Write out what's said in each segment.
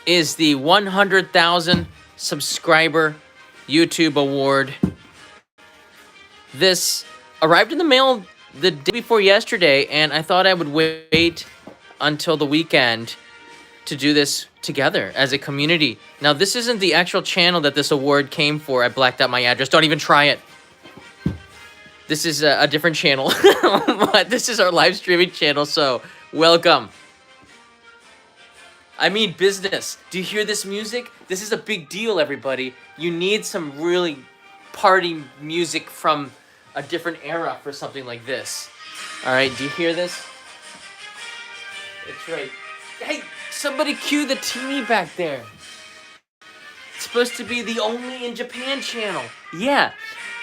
is the 100,000 subscriber YouTube award. This arrived in the mail the day before yesterday, and I thought I would wait until the weekend to do this together as a community. Now, this isn't the actual channel that this award came for. I blacked out my address. Don't even try it. This is a different channel, but this is our live streaming channel, so welcome. I mean business. Do you hear this music? This is a big deal, everybody. You need some really party music from a different era for something like this. All right, do you hear this? That's right. Hey, somebody cue the TV back there. It's supposed to be the Only in Japan channel. Yeah.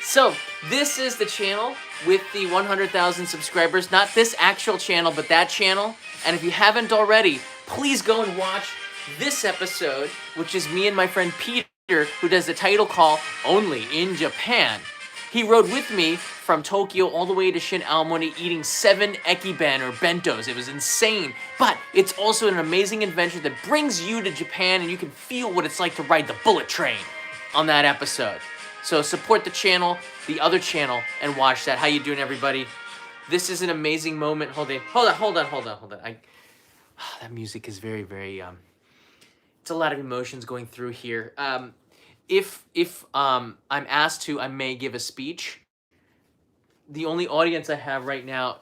So, this is the channel with the 100,000 subscribers. Not this actual channel, but that channel. And if you haven't already, please go and watch this episode, which is me and my friend Peter, who does the title call, Only in Japan. He rode with me from Tokyo all the way to Shin Aomori eating 7 ekiben or bentos. It was insane. But it's also an amazing adventure that brings you to Japan and you can feel what it's like to ride the bullet train on that episode. So support the channel, the other channel, and watch that. How you doing, everybody? This is an amazing moment. Hold on. That music is very, very, it's a lot of emotions going through here. If I'm asked to, I may give a speech. The only audience I have right now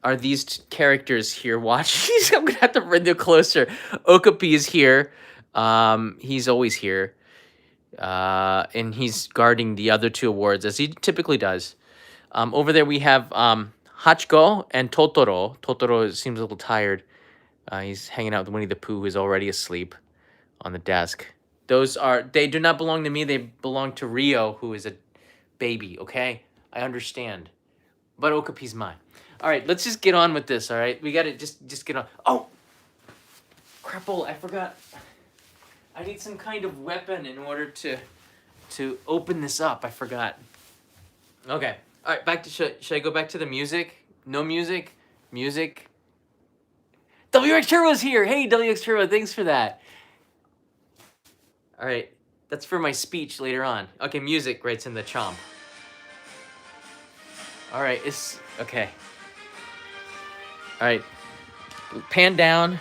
are these characters here watching. I'm gonna have to bring them closer. Okapi is here. He's always here. And he's guarding the other 2 awards, as he typically does. Over there we have Hachiko and Totoro. Totoro seems a little tired. He's hanging out with Winnie the Pooh, who is already asleep on the desk. They do not belong to me. They belong to Rio, who is a baby, okay? I understand. But Okapi's mine. All right, let's just get on with this, all right? We got to just get on. Oh! Crapple, I forgot. I need some kind of weapon in order to open this up. I forgot. Okay. All right, back to should I go back to the music? No music? Music? WX Turbo's here. Hey, WX Turbo, thanks for that. All right, that's for my speech later on. Okay, music writes in the chomp. All right, it's okay. All right, pan down.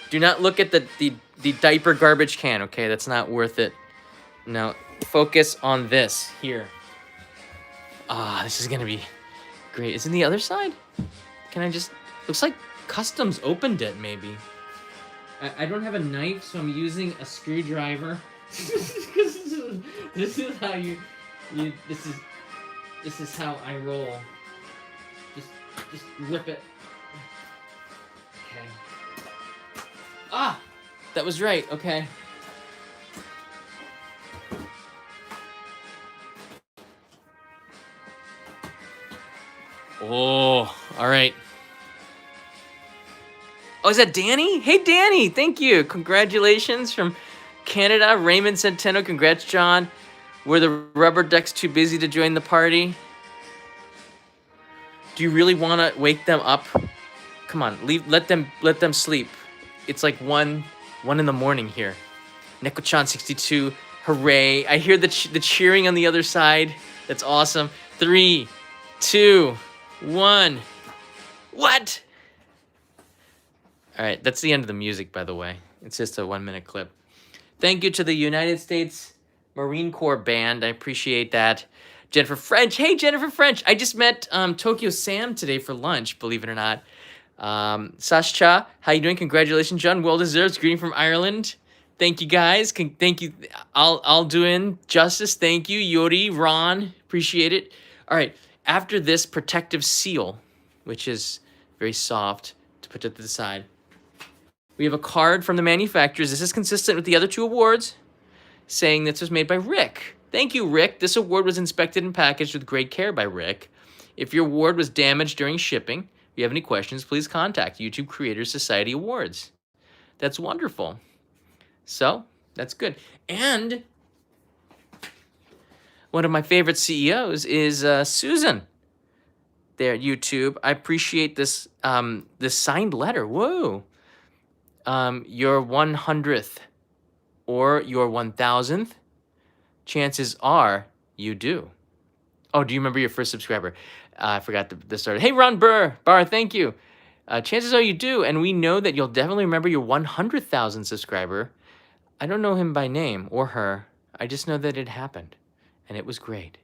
Do not look at the diaper garbage can, okay? That's not worth it. Now, focus on this here. This is gonna be great. Is it the other side? Can I just... Looks like Customs opened it, maybe. I don't have a knife, so I'm using a screwdriver. This is how this is how I roll. Just rip it. Okay. That was right, okay. Oh, all right. Oh, is that Danny? Hey, Danny, thank you. Congratulations from Canada. Raymond Centeno, congrats, John. Were the rubber ducks too busy to join the party? Do you really want to wake them up? Come on, let them sleep. It's like 1 in the morning here. Neko-chan 62, hooray. I hear the cheering on the other side. That's awesome. 3, 2, 1. What? All right, that's the end of the music, by the way. It's just a 1-minute clip. Thank you to the United States Marine Corps Band. I appreciate that. Jennifer French. Hey, Jennifer French. I just met Tokyo Sam today for lunch, believe it or not. Sascha, how you doing? Congratulations, John. Well deserved. Greeting from Ireland. Thank you, guys. Thank you. I'll doing justice. Thank you, Yori, Ron. Appreciate it. All right. After this protective seal, which is very soft to put to the side, we have a card from the manufacturers. This is consistent with the other 2 awards, saying this was made by Rick. Thank you, Rick. This award was inspected and packaged with great care by Rick. If your award was damaged during shipping, if you have any questions, please contact YouTube Creators Society Awards. That's wonderful. So, that's good. And one of my favorite CEOs is Susan there at YouTube. I appreciate this this signed letter. Whoa. your 100th or your 1000th, chances are you do. Oh, do you remember your first subscriber? I forgot the start. Hey, Ron Barr, thank you. Chances are you do, and we know that you'll definitely remember your 100,000 subscriber. I don't know him by name or her. I just know that it happened, and it was great.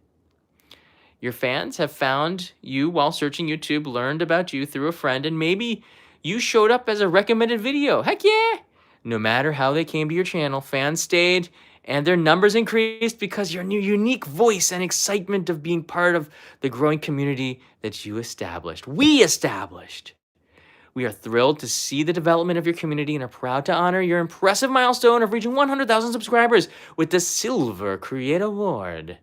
Your fans have found you while searching YouTube, learned about you through a friend, and maybe you showed up as a recommended video. Heck yeah! No matter how they came to your channel, fans stayed and their numbers increased because your new unique voice and excitement of being part of the growing community that you established. We established. We are thrilled to see the development of your community and are proud to honor your impressive milestone of reaching 100,000 subscribers with the Silver Creator Award.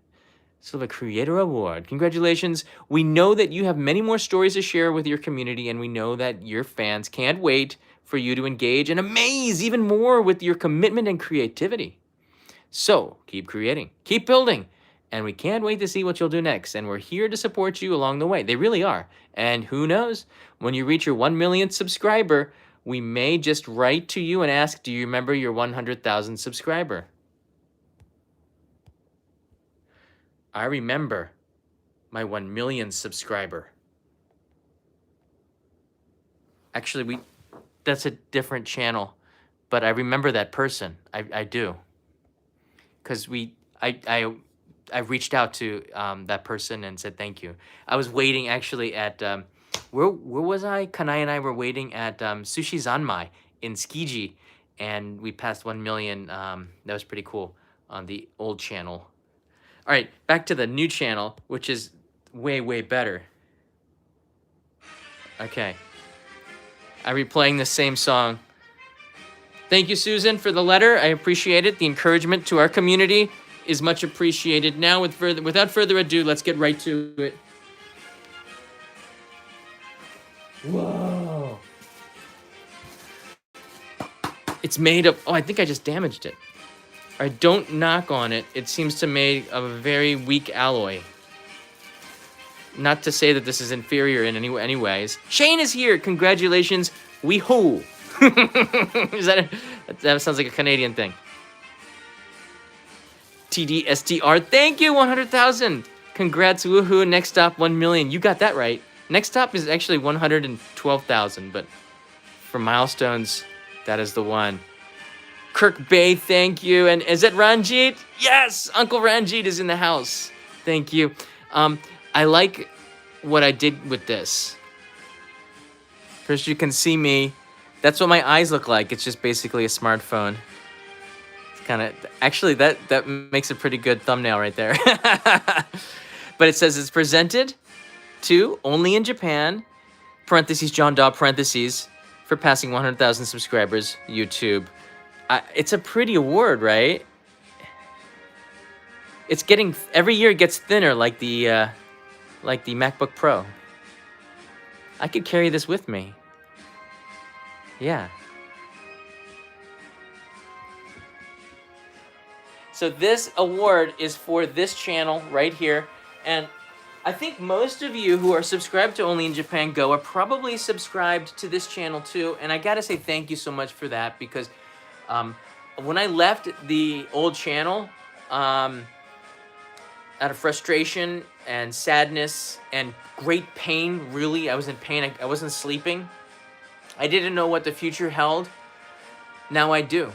Silver Creator Award. Congratulations. We know that you have many more stories to share with your community, and we know that your fans can't wait for you to engage and amaze even more with your commitment and creativity. So keep creating, keep building, and we can't wait to see what you'll do next. And we're here to support you along the way. They really are. And who knows, when you reach your 1 millionth subscriber, we may just write to you and ask, do you remember your 100,000 subscriber? I remember my 1 millionth subscriber. Actually, that's a different channel, but I remember that person. I do. Because I reached out to that person and said thank you. I was waiting actually at where was I? Kanai and I were waiting at Sushi Zanmai in Tsukiji, and we passed 1 million. That was pretty cool on the old channel. All right, back to the new channel, which is way better. Okay, I'm replaying the same song. Thank you, Susan, for the letter. I appreciate it. The encouragement to our community is much appreciated. Now, without further ado, let's get right to it. Whoa. It's made of, oh, I think I just damaged it. All right, don't knock on it. It seems to be made of a very weak alloy. Not to say that this is inferior in any ways. Shane is here. Congratulations. Wee-hoo. That sounds like a Canadian thing. TDSTR, thank you, 100,000. Congrats, woohoo. Next stop, 1 million. You got that right. Next stop is actually 112,000, but for milestones, that is the one. Kirk Bay, thank you. And is it Ranjit? Yes, Uncle Ranjit is in the house. Thank you. I like what I did with this. First, you can see me. That's what my eyes look like. It's just basically a smartphone. It's kind of, actually, that makes a pretty good thumbnail right there. But it says it's presented to only in Japan, parentheses, John Daw, parentheses, for passing 100,000 subscribers, YouTube. It's a pretty award, right? It's getting, every year it gets thinner, like the MacBook Pro. I could carry this with me. Yeah. So this award is for this channel right here. And I think most of you who are subscribed to Only in Japan Go are probably subscribed to this channel too. And I gotta say thank you so much for that, because when I left the old channel, out of frustration and sadness and great pain, really, I was in pain. I wasn't sleeping. I didn't know what the future held. Now I do.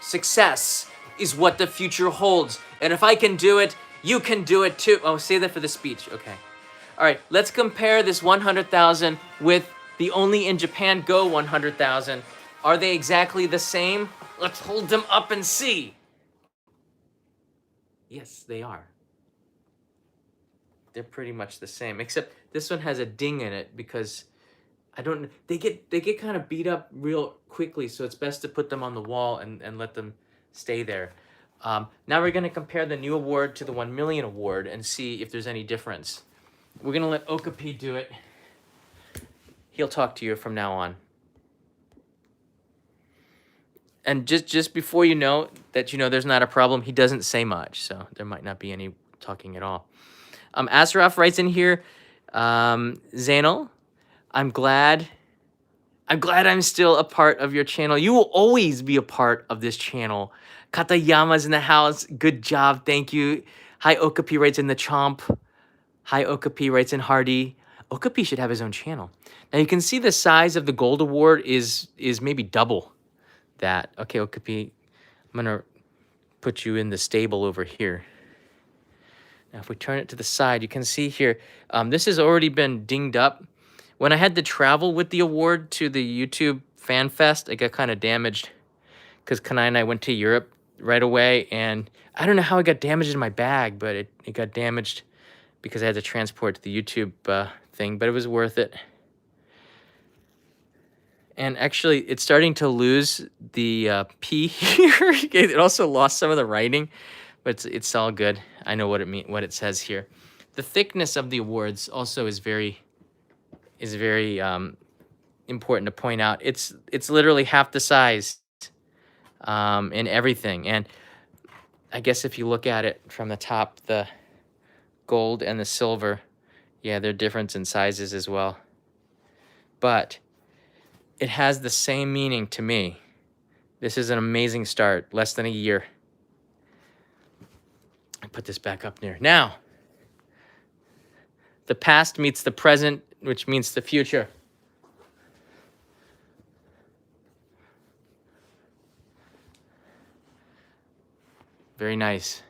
Success is what the future holds. And if I can do it, you can do it too. Oh, say that for the speech. Okay. All right, let's compare this 100,000 with the Only in Japan Go 100,000. Are they exactly the same? Let's hold them up and see. Yes, they are. They're pretty much the same, except this one has a ding in it because they get kind of beat up real quickly, so it's best to put them on the wall and let them stay there. Now we're gonna compare the new award to the 1 million award and see if there's any difference. We're gonna let Okapi do it. He'll talk to you from now on. And just before you know that there's not a problem, he doesn't say much, so there might not be any talking at all. Asraf writes in here, Zainal, I'm glad I'm glad I'm still a part of your channel. You will always be a part of this channel. Katayama's in the house. Good job. Thank you. Hi, Okapi writes in the chomp. Hi, Okapi writes in Hardy. Okapi should have his own channel. Now you can see the size of the gold award is maybe double that. Okay, Okapi, I'm gonna put you in the stable over here. Now if we turn it to the side, you can see here, this has already been dinged up. When I had to travel with the award to the YouTube Fan Fest, it got kind of damaged because Kanai and I went to Europe right away, and I don't know how it got damaged in my bag, but it got damaged because I had to transport to the YouTube thing, but it was worth it. And actually, it's starting to lose the P here. It also lost some of the writing, but it's all good. I know what what it says here. The thickness of the awards also is very important to point out. It's literally half the size in everything. And I guess if you look at it from the top, the gold and the silver, yeah, they're different in sizes as well. But it has the same meaning to me. This is an amazing start, less than a year. I put this back up there. Now, the past meets the present, which means the future. Very nice.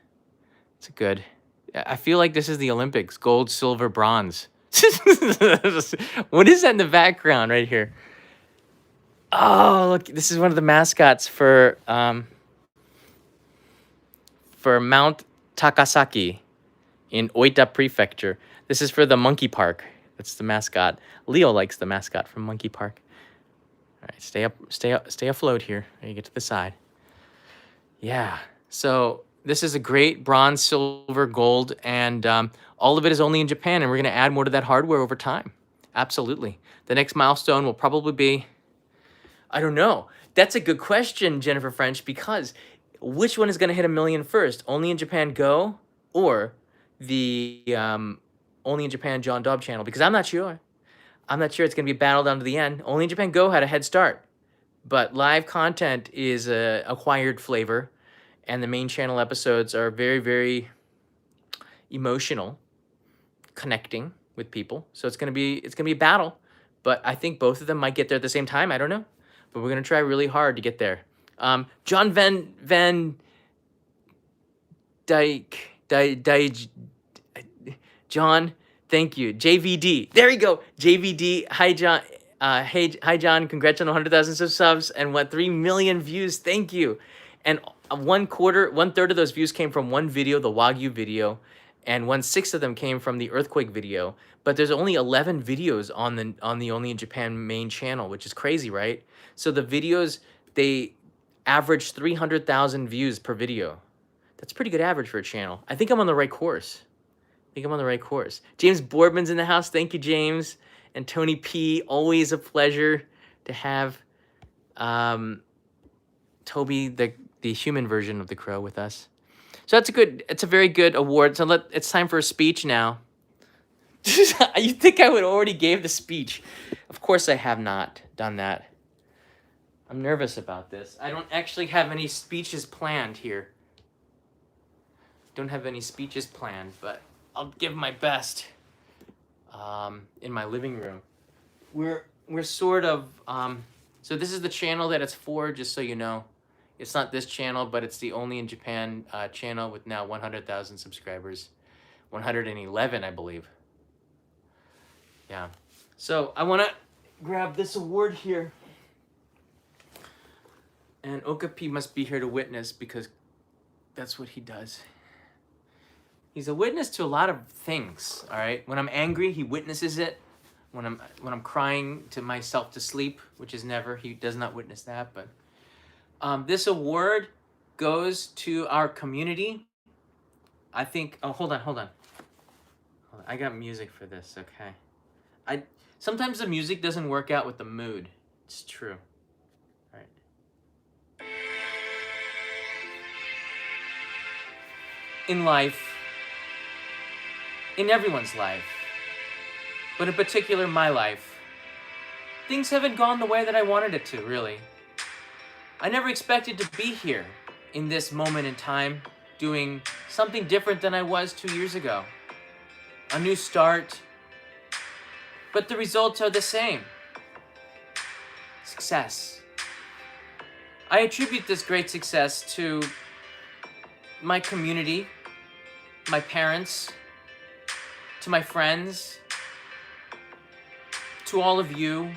It's good. I feel like this is the Olympics. Gold, silver, bronze. What is that in the background right here? Oh, look, this is one of the mascots for Mount Takasaki in Oita Prefecture. This is for the monkey park. That's the mascot. Leo likes the mascot from Monkey Park. All right, stay afloat here. You get to the side. Yeah. So this is a great bronze, silver, gold, and all of it is only in Japan, and we're going to add more to that hardware over time. Absolutely. The next milestone will probably be, I don't know. That's a good question, Jennifer French, because which one is going to hit 1 million first? Only in Japan Go or the Only in Japan John Dobb channel? Because I'm not sure. I'm not sure. It's going to be a battle down to the end. Only in Japan Go had a head start. But live content is a acquired flavor, and the main channel episodes are very, very emotional, connecting with people. So it's gonna be a battle. But I think both of them might get there at the same time. I don't know, but we're gonna try really hard to get there. John Van Dyke, John, thank you. JVD, there you go. JVD, hi John. Hi John, congrats on 100,000 subs and 3 million views. Thank you. And 1/3 of those views came from one video, the Wagyu video, and 1/6 of them came from the earthquake video. But there's only 11 videos on the Only in Japan main channel, which is crazy, right? So the videos, they average 300,000 views per video. That's pretty good average for a channel. I think I'm on the right course. James Boardman's in the house. Thank you, James. And Tony P, always a pleasure to have Toby, the human version of the crow, with us. So it's a very good award. So it's time for a speech now. You think I would already gave the speech? Of course I have not done that. I'm nervous about this. I don't actually have any speeches planned here. Don't have any speeches planned, but I'll give my best in my living room. We're sort of so this is the channel that it's for, just so you know. It's not this channel, but it's the Only in Japan channel with now 100,000 subscribers. 111, I believe. Yeah. So I want to grab this award here. And Okapi must be here to witness, because that's what he does. He's a witness to a lot of things, all right? When I'm angry, he witnesses it. When I'm crying to myself to sleep, which is never, he does not witness that. But this award goes to our community. I think, oh, hold on. I got music for this, okay? Sometimes the music doesn't work out with the mood. It's true. All right. In life, in everyone's life, but in particular my life, things haven't gone the way that I wanted it to, really. I never expected to be here in this moment in time doing something different than I was 2 years ago. A new start, but the results are the same. Success. I attribute this great success to my community, my parents, to my friends, to all of you,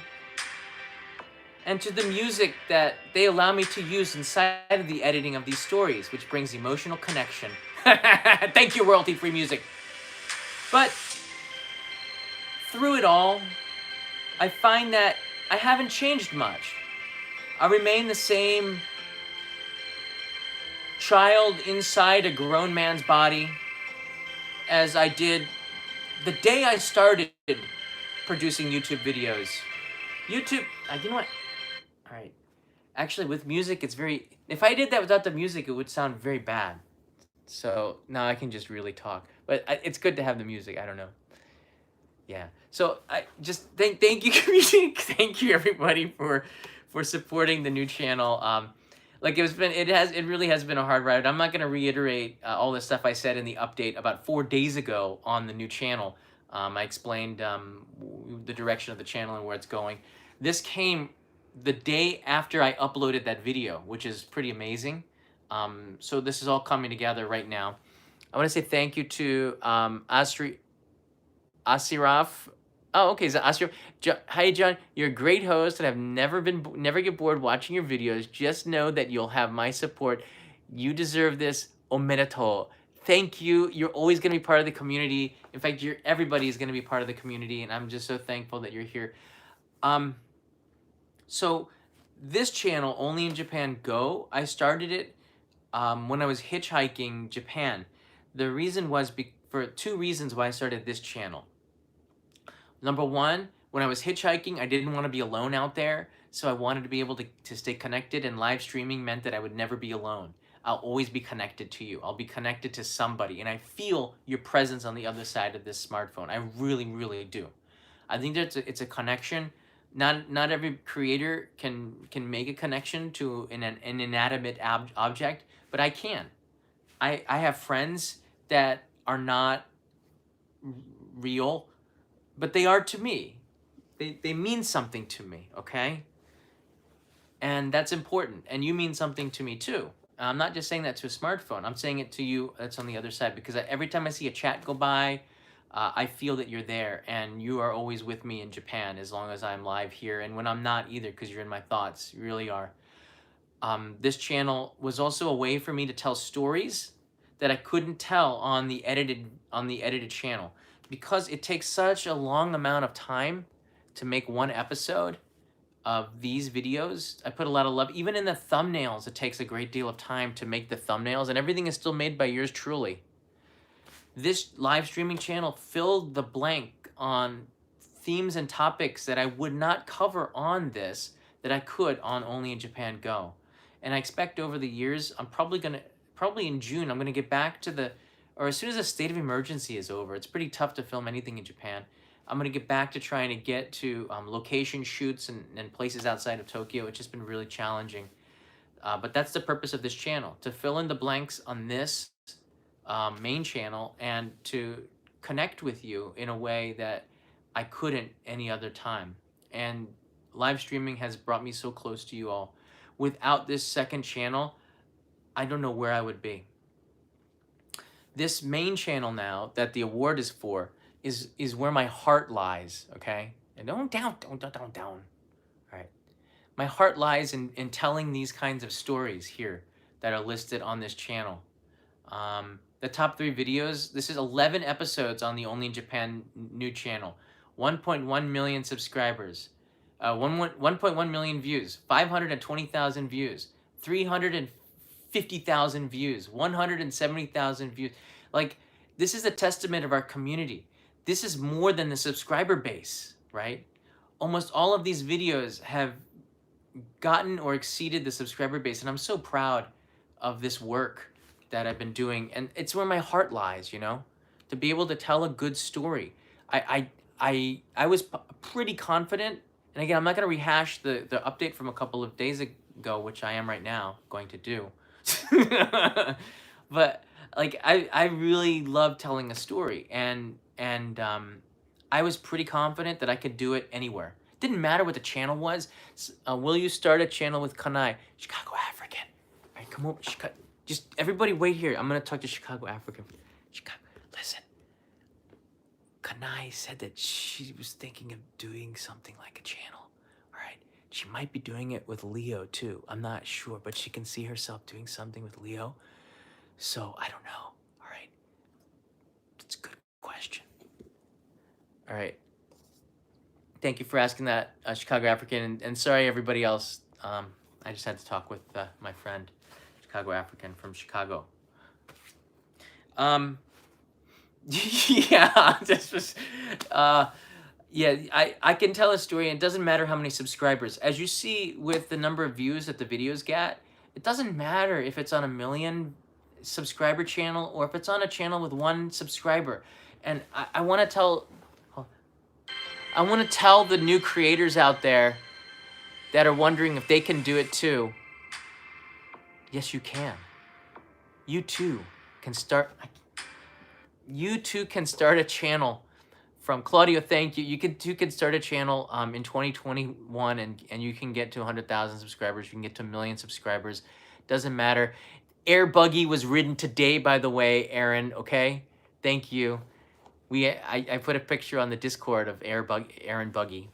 and to the music that they allow me to use inside of the editing of these stories, which brings emotional connection. Thank you, royalty-free music. But through it all, I find that I haven't changed much. I remain the same child inside a grown man's body as I did the day I started producing YouTube videos. YouTube, you know what? All right. Actually, with music, it's very... If I did that without the music, it would sound very bad. So now I can just really talk. But it's good to have the music. I don't know. Yeah. So I just thank you, community. Thank you, everybody, for supporting the new channel. Like it really has been a hard ride. I'm not going to reiterate all the stuff I said in the update about 4 days ago on the new channel. I explained the direction of the channel and where it's going. This came the day after I uploaded that video, which is pretty amazing. So this is all coming together right now. I want to say thank you to Asiraf. Oh, okay. So Asiraf, hi John. You're a great host, and I've never get bored watching your videos. Just know that you'll have my support. You deserve this. Omedetou. Thank you. You're always going to be part of the community. In fact, everybody is going to be part of the community, and I'm just so thankful that you're here. So this channel, Only in Japan Go, I started it when I was hitchhiking Japan. The reason was for 2 reasons why I started this channel. Number one, when I was hitchhiking, I didn't want to be alone out there, so I wanted to be able to stay connected, and live streaming meant that I would never be alone. I'll always be connected to you. I'll be connected to somebody, and I feel your presence on the other side of this smartphone. I really, really do. I think that it's a connection. Not every creator can make a connection to an inanimate object, but I can. I have friends that are not real, but they are to me. They mean something to me, okay? And that's important. And you mean something to me too. I'm not just saying that to a smartphone. I'm saying it to you that's on the other side, because every time I see a chat go by, I feel that you're there, and you are always with me in Japan as long as I'm live here, and when I'm not either, because you're in my thoughts. You really are. This channel was also a way for me to tell stories that I couldn't tell on the edited channel, because it takes such a long amount of time to make one episode of these videos. I put a lot of love, even in the thumbnails. It takes a great deal of time to make the thumbnails, and everything is still made by yours truly. This live streaming channel filled the blank on themes and topics that I would not cover on this, that I could on Only in Japan Go. And I expect over the years, I'm probably in June, I'm gonna get back to or as soon as the state of emergency is over. It's pretty tough to film anything in Japan. I'm gonna get back to trying to get to location shoots and places outside of Tokyo. It's just been really challenging. But that's the purpose of this channel, to fill in the blanks on this main channel, and to connect with you in a way that I couldn't any other time. And live streaming has brought me so close to you all. Without this second channel, I don't know where I would be. This main channel now that the award is for is where my heart lies, okay? And don't down. All right. My heart lies in telling these kinds of stories here that are listed on this channel. The top 3 videos, this is 11 episodes on the Only in Japan new channel. 1.1 million subscribers. 1.1 million views. 520,000 views. 350,000 views. 170,000 views. Like, this is a testament of our community. This is more than the subscriber base, right? Almost all of these videos have gotten or exceeded the subscriber base, and I'm so proud of this work that I've been doing, and it's where my heart lies, you know, to be able to tell a good story. I was pretty confident And again, I'm not going to rehash the update from a couple of days ago, which I am right now going to do. But like I really love telling a story, and I was pretty confident that I could do it anywhere. Didn't matter what the channel was. Will you start a channel with Kanai? Chicago African. All right, come over. Just everybody wait here. I'm gonna talk to Chicago African. Chicago, listen. Kanai said that she was thinking of doing something like a channel. All right. She might be doing it with Leo too. I'm not sure, but she can see herself doing something with Leo. So I don't know. All right. That's a good question. All right. Thank you for asking that, Chicago African. And sorry, everybody else. I just had to talk with my friend, Chicago African from Chicago. Yeah, this was, yeah, I can tell a story, and it doesn't matter how many subscribers. As you see with the number of views that the videos get, it doesn't matter if it's on a 1,000,000 subscriber channel or if it's on a channel with 1 subscriber. And I want to tell the new creators out there that are wondering if they can do it too. Yes, you can. You too can start. You too can start a channel. From Claudio, thank you. You can start a channel in 2021, and you can get to 100,000 subscribers. You can get to 1,000,000 subscribers. Doesn't matter. Air Buggy was ridden today, by the way, Aaron. Okay, thank you. I put a picture on the Discord of Aaron Buggy.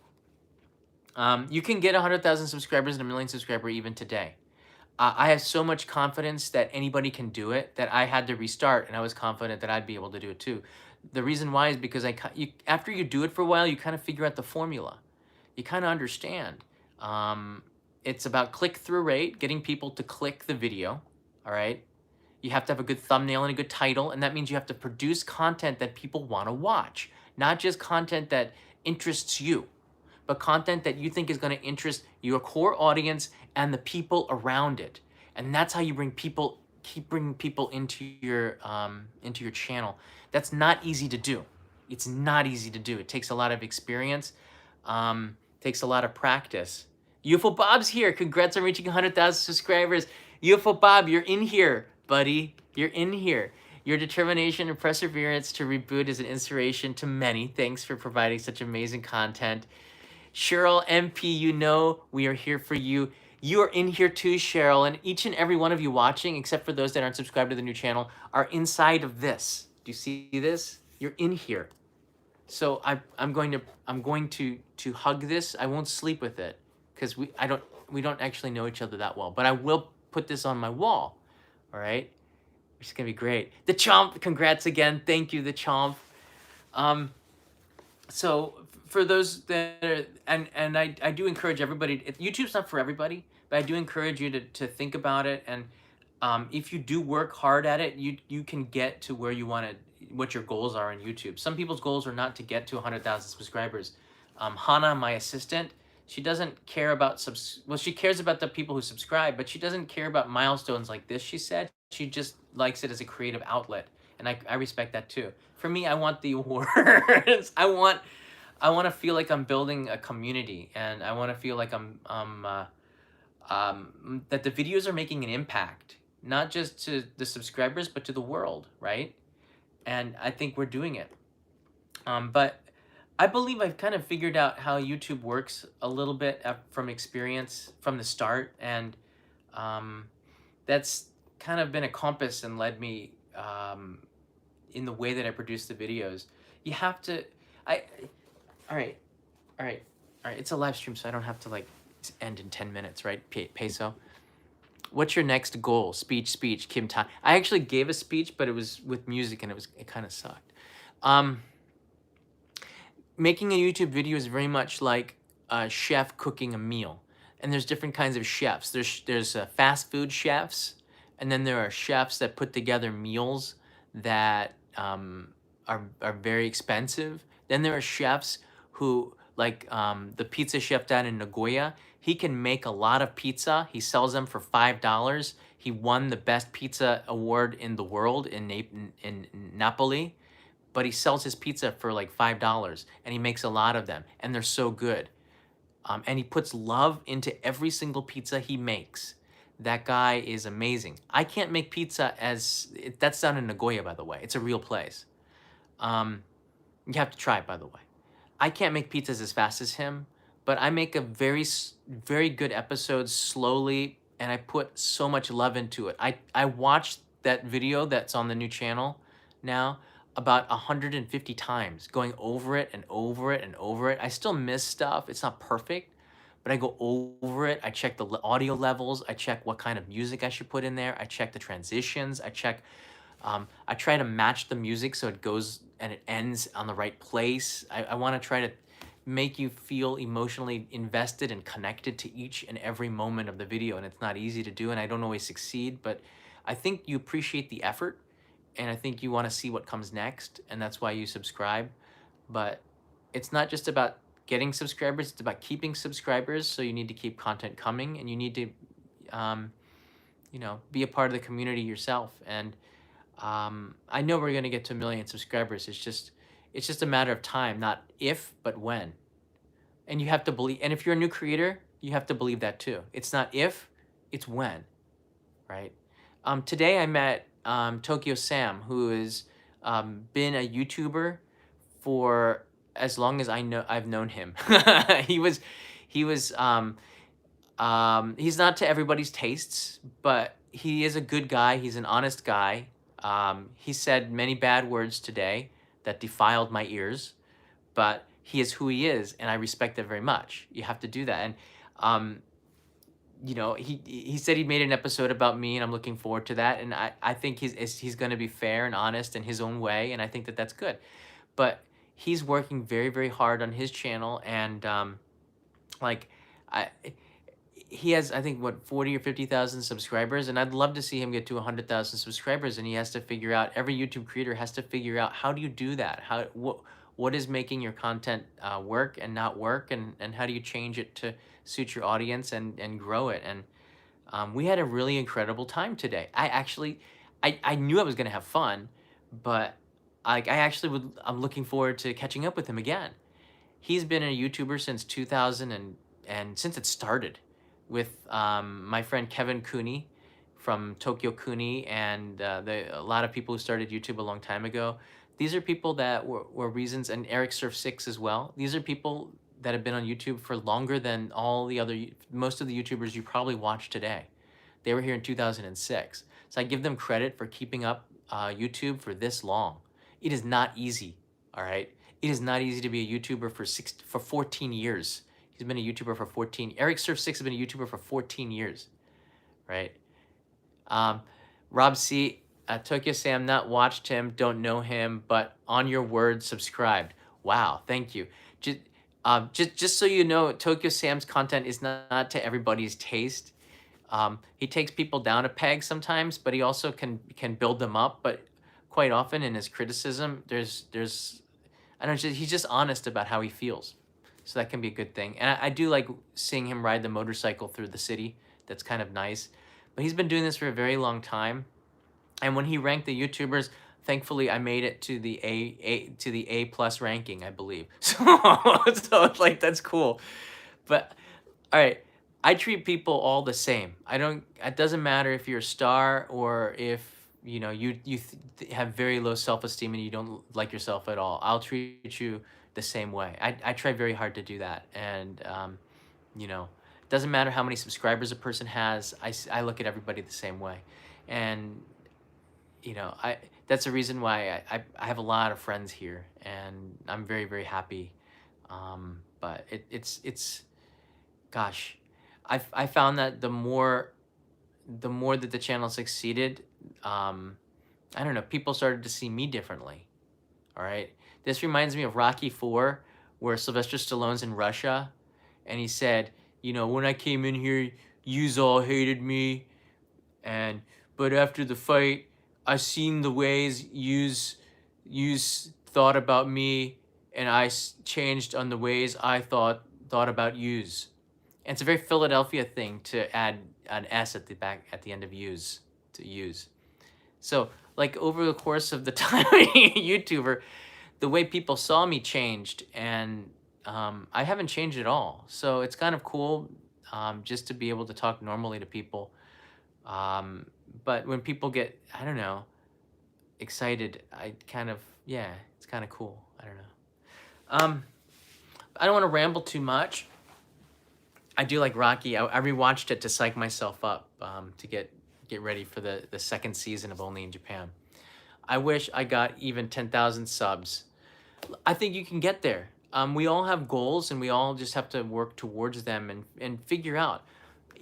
You can get 100,000 subscribers and 1,000,000 subscriber even today. I have so much confidence that anybody can do it that I had to restart, and I was confident that I'd be able to do it too. The reason why is because after you do it for a while, you kind of figure out the formula. You kind of understand. It's about click-through rate, getting people to click the video, all right? You have to have a good thumbnail and a good title, and that means you have to produce content that people want to watch, not just content that interests you, but content that you think is going to interest your core audience and the people around it. And that's how you keep bringing people into your channel. That's not easy to do. It's not easy to do. It takes a lot of experience, takes a lot of practice. UFO Bob's here. Congrats on reaching 100,000 subscribers. UFO Bob, you're in here, buddy. You're in here. Your determination and perseverance to reboot is an inspiration to many. Thanks for providing such amazing content. Cheryl MP, you know we are here for you. You are in here too, Cheryl, and each and every one of you watching, except for those that aren't subscribed to the new channel, are inside of this. Do you see this? You're in here. So I'm going to hug this. I won't sleep with it because we don't actually know each other that well. But I will put this on my wall. All right, it's gonna be great. The Chomp, congrats again. Thank you, the Chomp. So for those that are, and I do encourage everybody, YouTube's not for everybody, but I do encourage you to think about it. And if you do work hard at it, you can get to where you want to, what your goals are in YouTube. Some people's goals are not to get to 100,000 subscribers. Hannah, my assistant, she doesn't care about well, she cares about the people who subscribe, but she doesn't care about milestones like this, she said. She just likes it as a creative outlet. And I respect that too. For me, I want the awards. I want to feel like I'm building a community, and I want to feel like that the videos are making an impact, not just to the subscribers, but to the world, right? And I think we're doing it. But I believe I've kind of figured out how YouTube works a little bit from experience from the start, and that's kind of been a compass and led me in the way that I produce the videos. You have to, all right. It's a live stream, so I don't have to like end in 10 minutes, right? Peso. What's your next goal? Speech, Kim Ta. I actually gave a speech, but it was with music, and it kind of sucked. Making a YouTube video is very much like a chef cooking a meal, and there's different kinds of chefs. There's fast food chefs, and then there are chefs that put together meals that are very expensive. Then there are chefs who, like the pizza chef down in Nagoya, he can make a lot of pizza. He sells them for $5. He won the best pizza award in the world in Napoli, but he sells his pizza for like $5, and he makes a lot of them, and they're so good. and he puts love into every single pizza he makes. That guy is amazing. I can't make pizza that's down in Nagoya, by the way. It's a real place. Um, you have to try it, by the way. I can't make pizzas as fast as him, but I make a very good episode slowly, and I put so much love into it. I watched that video that's on the new channel now about 150 times, going over it and over it and over it. I still miss stuff. It's not perfect, but I go over it. I check the audio levels. I check what kind of music I should put in there. I check the transitions. I try to match the music so it goes and it ends on the right place. I want to try to make you feel emotionally invested and connected to each and every moment of the video. And it's not easy to do, and I don't always succeed, but I think you appreciate the effort, and I think you want to see what comes next, and that's why you subscribe. But it's not just about getting subscribers, it's about keeping subscribers. So you need to keep content coming, and you need to be a part of the community yourself. And I know we're gonna get to 1 million subscribers. It's just a matter of time, not if, but when. And you have to believe. And if you're a new creator, you have to believe that too. It's not if, it's when, right? Today I met Tokyo Sam, who has been a YouTuber for as long as I've known him. he was he was he's not to everybody's tastes, but he is a good guy. He's an honest guy. He said many bad words today that defiled my ears, but he is who he is, and I respect that very much. You have to do that. And um, he said he made an episode about me, and I'm looking forward to that. And I think he's going to be fair and honest in his own way, and I think that that's good. But he's working very, very hard on his channel, and like I he has, I think, what, 40 or 50,000 subscribers, and I'd love to see him get to 100,000 subscribers. And he has to figure out, every YouTube creator has to figure out, how do you do that? What is making your content work and not work, and how do you change it to suit your audience and grow it? And we had a really incredible time today. I knew I was gonna have fun, but I'm looking forward to catching up with him again. He's been a YouTuber since 2000, and since it started with my friend Kevin Cooney from Tokyo Cooney, and a lot of people who started YouTube a long time ago. These are people that were reasons, and Eric Surf 6 as well. These are people that have been on YouTube for longer than most of the YouTubers you probably watch today. They were here in 2006. So I give them credit for keeping up YouTube for this long. It is not easy, all right? It is not easy to be a YouTuber for 14 years. He's been a YouTuber for 14. Eric Surf 6 has been a YouTuber for 14 years, right? Rob C, Tokyo Sam, not watched him, don't know him, but on your word, subscribed. Wow, thank you. Just so you know, Tokyo Sam's content is not to everybody's taste. He takes people down a peg sometimes, but he also can build them up. But quite often in his criticism, there's I don't know, he's just honest about how he feels. So that can be a good thing. And I do like seeing him ride the motorcycle through the city. That's kind of nice. But he's been doing this for a very long time. And when he ranked the YouTubers, thankfully I made it to the A plus ranking, I believe. So it's like, that's cool. But all right, I treat people all the same. It doesn't matter if you're a star or if you have very low self-esteem and you don't like yourself at all. I'll treat you the same way. I try very hard to do that. And it doesn't matter how many subscribers a person has. I look at everybody the same way. And that's the reason why I have a lot of friends here, and I'm very, very happy. But it's gosh, I found that the more that the channel succeeded, I don't know, people started to see me differently. All right, this reminds me of Rocky 4, where Sylvester Stallone's in Russia, and he said, when I came in here, yous all hated me, but after the fight, I seen the ways yous thought about me, and I changed on the ways I thought about yous. And it's a very Philadelphia thing to add an S at the end of yous, to use. So like over the course of the time being a YouTuber, the way people saw me changed, and I haven't changed at all. So it's kind of cool just to be able to talk normally to people. Um, but when people get, I don't know, excited, I kind of, yeah, it's kind of cool. I don't know. Um, I don't want to ramble too much. I do like Rocky. I rewatched it to psych myself up to get ready for the second season of Only in Japan. I wish I got even 10,000 subs. I think you can get there. We all have goals and we all just have to work towards them and figure out.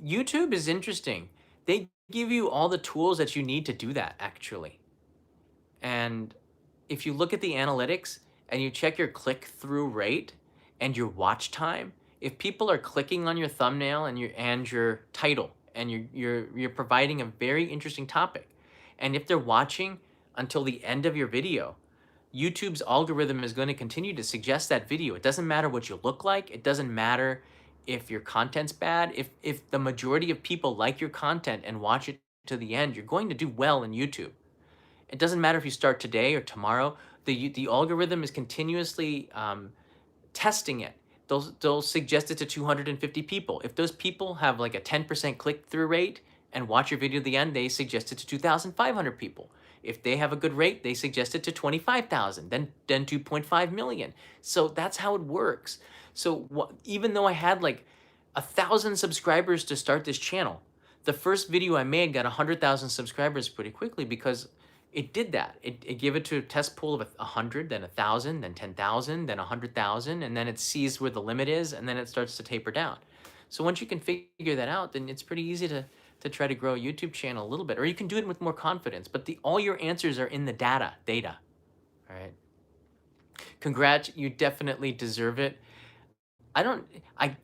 YouTube is interesting. They give you all the tools that you need to do that, actually. And if you look at the analytics and you check your click through rate and your watch time, if people are clicking on your thumbnail and your title and you're providing a very interesting topic, and if they're watching until the end of your video, YouTube's algorithm is going to continue to suggest that video. It doesn't matter what you look like. It doesn't matter if your content's bad. If the majority of people like your content and watch it to the end, you're going to do well in YouTube. It doesn't matter if you start today or tomorrow. The algorithm is continuously testing it. They'll suggest it to 250 people. If those people have like a 10% click-through rate and watch your video to the end, they suggest it to 2,500 people. If they have a good rate, they suggest it to 25,000, then 2.5 million. So that's how it works. So even though I had like 1,000 subscribers to start this channel, the first video I made got 100,000 subscribers pretty quickly because it did that. It gave it to a test pool of 100, then 1,000, then 10,000, then 100,000, and then it sees where the limit is, and then it starts to taper down. So once you can figure that out, then it's pretty easy to try to grow a YouTube channel a little bit, or you can do it with more confidence. But all your answers are in the data. All right. Congrats, you definitely deserve it. I don't. I.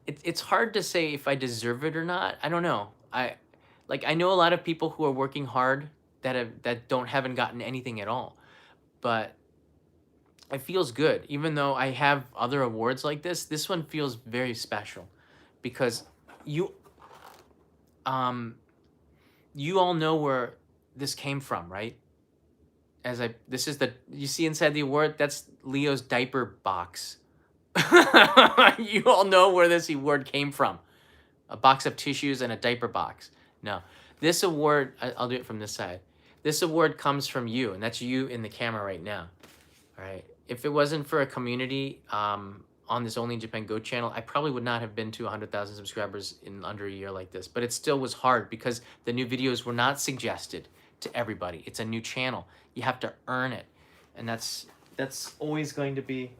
It's hard to say if I deserve it or not. I don't know. I know a lot of people who are working hard that haven't gotten anything at all, but it feels good. Even though I have other awards like this one feels very special, because you um you all know where this came from, right? This is you see inside the award, that's Leo's diaper box. You all know where this award came from. A box of tissues and a diaper box. No, this award, I'll do it from this side. This award comes from you, and that's you in the camera right now. All right. If it wasn't for a community on this Only in Japan Go channel, I probably would not have been to 100,000 subscribers in under a year like this. But it still was hard because the new videos were not suggested to everybody. It's a new channel. You have to earn it, and that's always going to be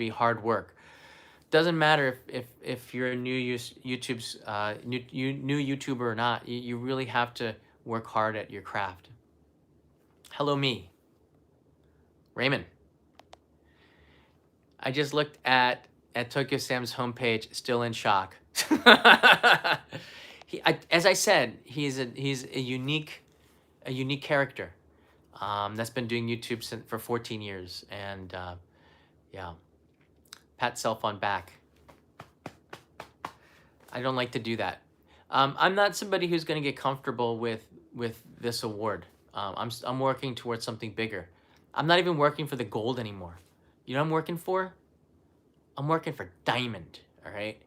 hard work. Doesn't matter if you're a new YouTube's new YouTuber or not. You really have to work hard at your craft. Hello, me, Raymond. I just looked at Tokyo Sam's homepage, still in shock. As I said, he's a unique character that's been doing YouTube for 14 years, and yeah, pat self on back. I don't like to do that. I'm not somebody who's going to get comfortable with this award. I'm working towards something bigger. I'm not even working for the gold anymore. You know what I'm working for? I'm working for diamond, all right?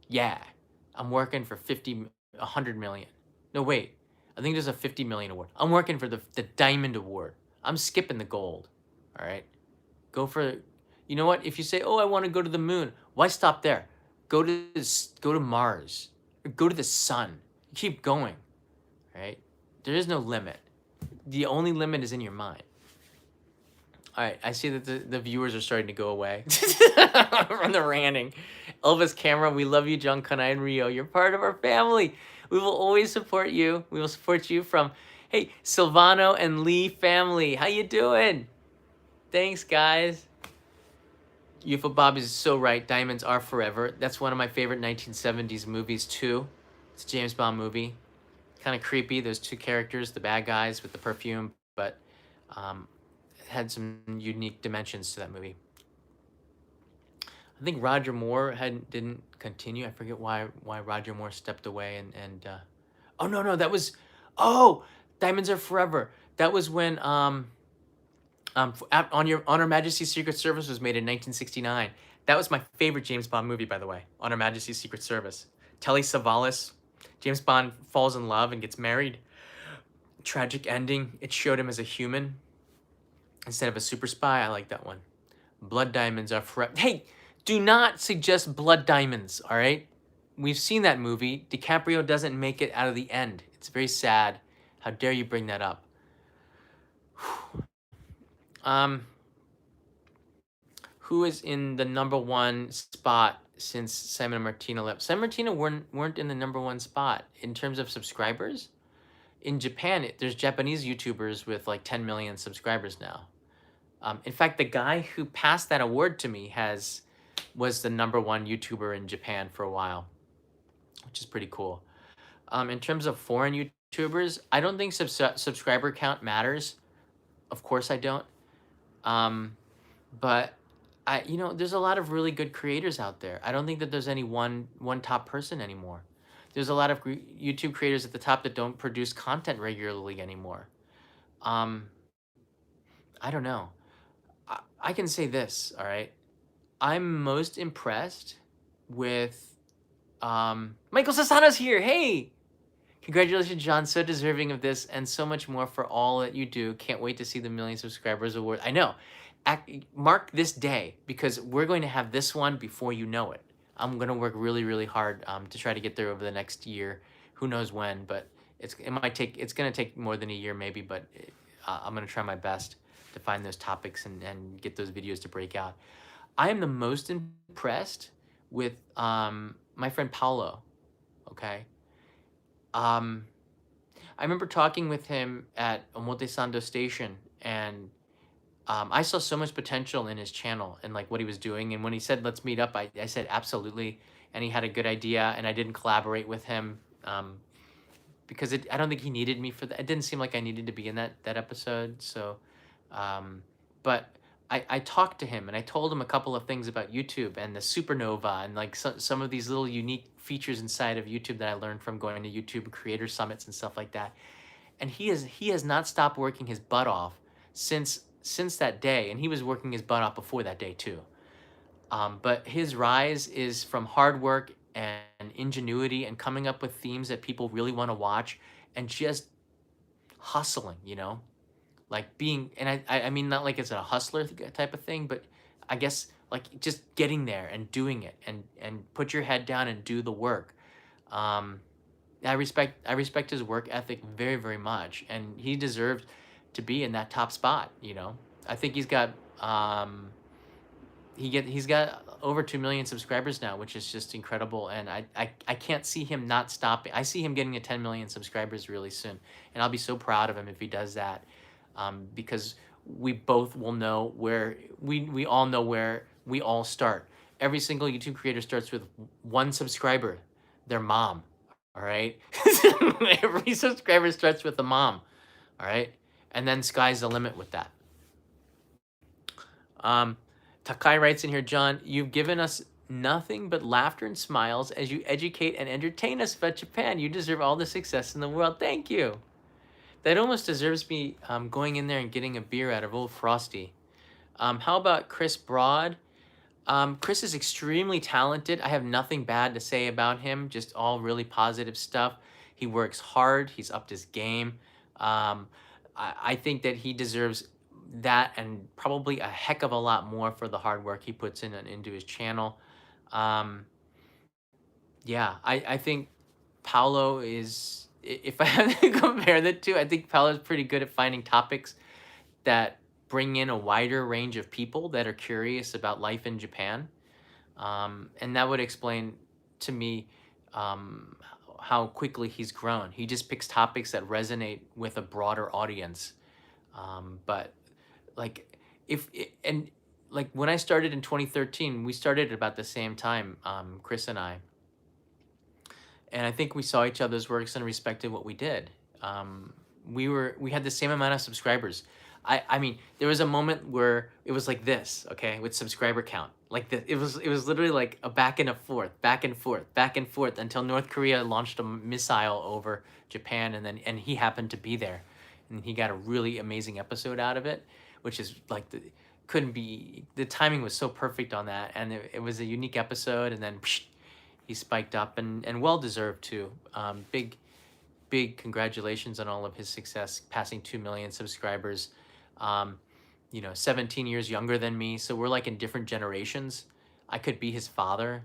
Yeah, I'm working for 100 million. No, wait, I think there's a 50 million award. I'm working for the diamond award. I'm skipping the gold, all right? Go for, you know what? If you say, oh, I want to go to the moon, why stop there? Go to Mars, or go to the sun. Keep going, right? There is no limit. The only limit is in your mind. All right, I see that the viewers are starting to go away from the ranting. Elvis Camera, we love you, John Kanai and Rio. You're part of our family. We will always support you. We will support you from, hey, Silvano and Lee family. How you doing? Thanks, guys. UFO Bob is so right. Diamonds are forever. That's one of my favorite 1970s movies, too. It's a James Bond movie. Kind of creepy. Those two characters, the bad guys with the perfume, but it had some unique dimensions to that movie. I think Roger Moore didn't continue. I forget why Roger Moore stepped away and oh no, that was, oh, Diamonds Are Forever. That was when On Her Majesty's Secret Service was made in 1969. That was my favorite James Bond movie, by the way. On Her Majesty's Secret Service. Telly Savalas, James Bond falls in love and gets married. Tragic ending. It showed him as a human instead of a super spy. I like that one. Blood diamonds are forever. Hey, do not suggest blood diamonds. All right, we've seen that movie. DiCaprio doesn't make it out of the end. It's very sad. How dare you bring that up? Um, who is in the number one spot since Simon and Martina left? Simon and Martina weren't in the number one spot in terms of subscribers. In Japan, there's Japanese YouTubers with like 10 million subscribers now. In fact, the guy who passed that award to me was the number one YouTuber in Japan for a while, which is pretty cool. In terms of foreign YouTubers, I don't think subscriber count matters. Of course, I don't. But there's a lot of really good creators out there. I don't think that there's any one top person anymore. There's a lot of YouTube creators at the top that don't produce content regularly anymore. I don't know. I can say this, all right? I'm most impressed with Michael Sasano's here. Hey! Congratulations, John. So deserving of this and so much more for all that you do. Can't wait to see the million subscribers award. I know. Mark this day because we're going to have this one before you know it. I'm going to work really, really hard to try to get there over the next year. Who knows when, but it's going to take more than a year maybe, but I'm going to try my best to find those topics and get those videos to break out. I am the most impressed with my friend Paolo, okay? I remember talking with him at Omotesando Station, and I saw so much potential in his channel and like what he was doing. And when he said, let's meet up, I said, absolutely. And he had a good idea, and I didn't collaborate with him because I don't think he needed me for that. It didn't seem like I needed to be in that episode. So, but I talked to him and I told him a couple of things about YouTube and the supernova and like some of these little unique features inside of YouTube that I learned from going to YouTube creator summits and stuff like that. And he has not stopped working his butt off since that day, and he was working his butt off before that day too. But his rise is from hard work and ingenuity and coming up with themes that people really want to watch and just hustling, like being, and I mean, not like it's a hustler type of thing, but I guess like just getting there and doing it and put your head down and do the work. I respect his work ethic very, very much, and he deserves to be in that top spot. I think he's got he's got over 2 million subscribers now, which is just incredible. And I can't see him not stopping. I see him getting to 10 million subscribers really soon, and I'll be so proud of him if he does that. Because we both will know where we all know where we all start. Every single YouTube creator starts with one subscriber, their mom. All right, every subscriber starts with a mom. All right, and then sky's the limit with that. Takai writes in here, John, you've given us nothing but laughter and smiles as you educate and entertain us about Japan. You deserve all the success in the world. Thank you. That almost deserves me going in there and getting a beer out of Old Frosty. How about Chris Broad? Chris is extremely talented. I have nothing bad to say about him, just all really positive stuff. He works hard. He's upped his game. I think that he deserves that and probably a heck of a lot more for the hard work he puts in and into his channel. Yeah, I think Paolo is, if I have to compare the two, I think Paolo is pretty good at finding topics that bring in a wider range of people that are curious about life in Japan. And that would explain to me how quickly he's grown. He just picks topics that resonate with a broader audience. But like when I started in 2013, we started at about the same time, Chris and I. And I think we saw each other's works and respected what we did. We had the same amount of subscribers. I mean, there was a moment where it was like this, okay, with subscriber count. Like this, it was literally like a back and forth, back and forth, back and forth until North Korea launched a missile over Japan, and he happened to be there, and he got a really amazing episode out of it. which is like couldn't be, the timing was so perfect on that, and it was a unique episode, and then psh, he spiked up, and well deserved too. Big congratulations on all of his success, passing 2 million subscribers. Um, 17 years younger than me, so we're like in different generations. I could be his father,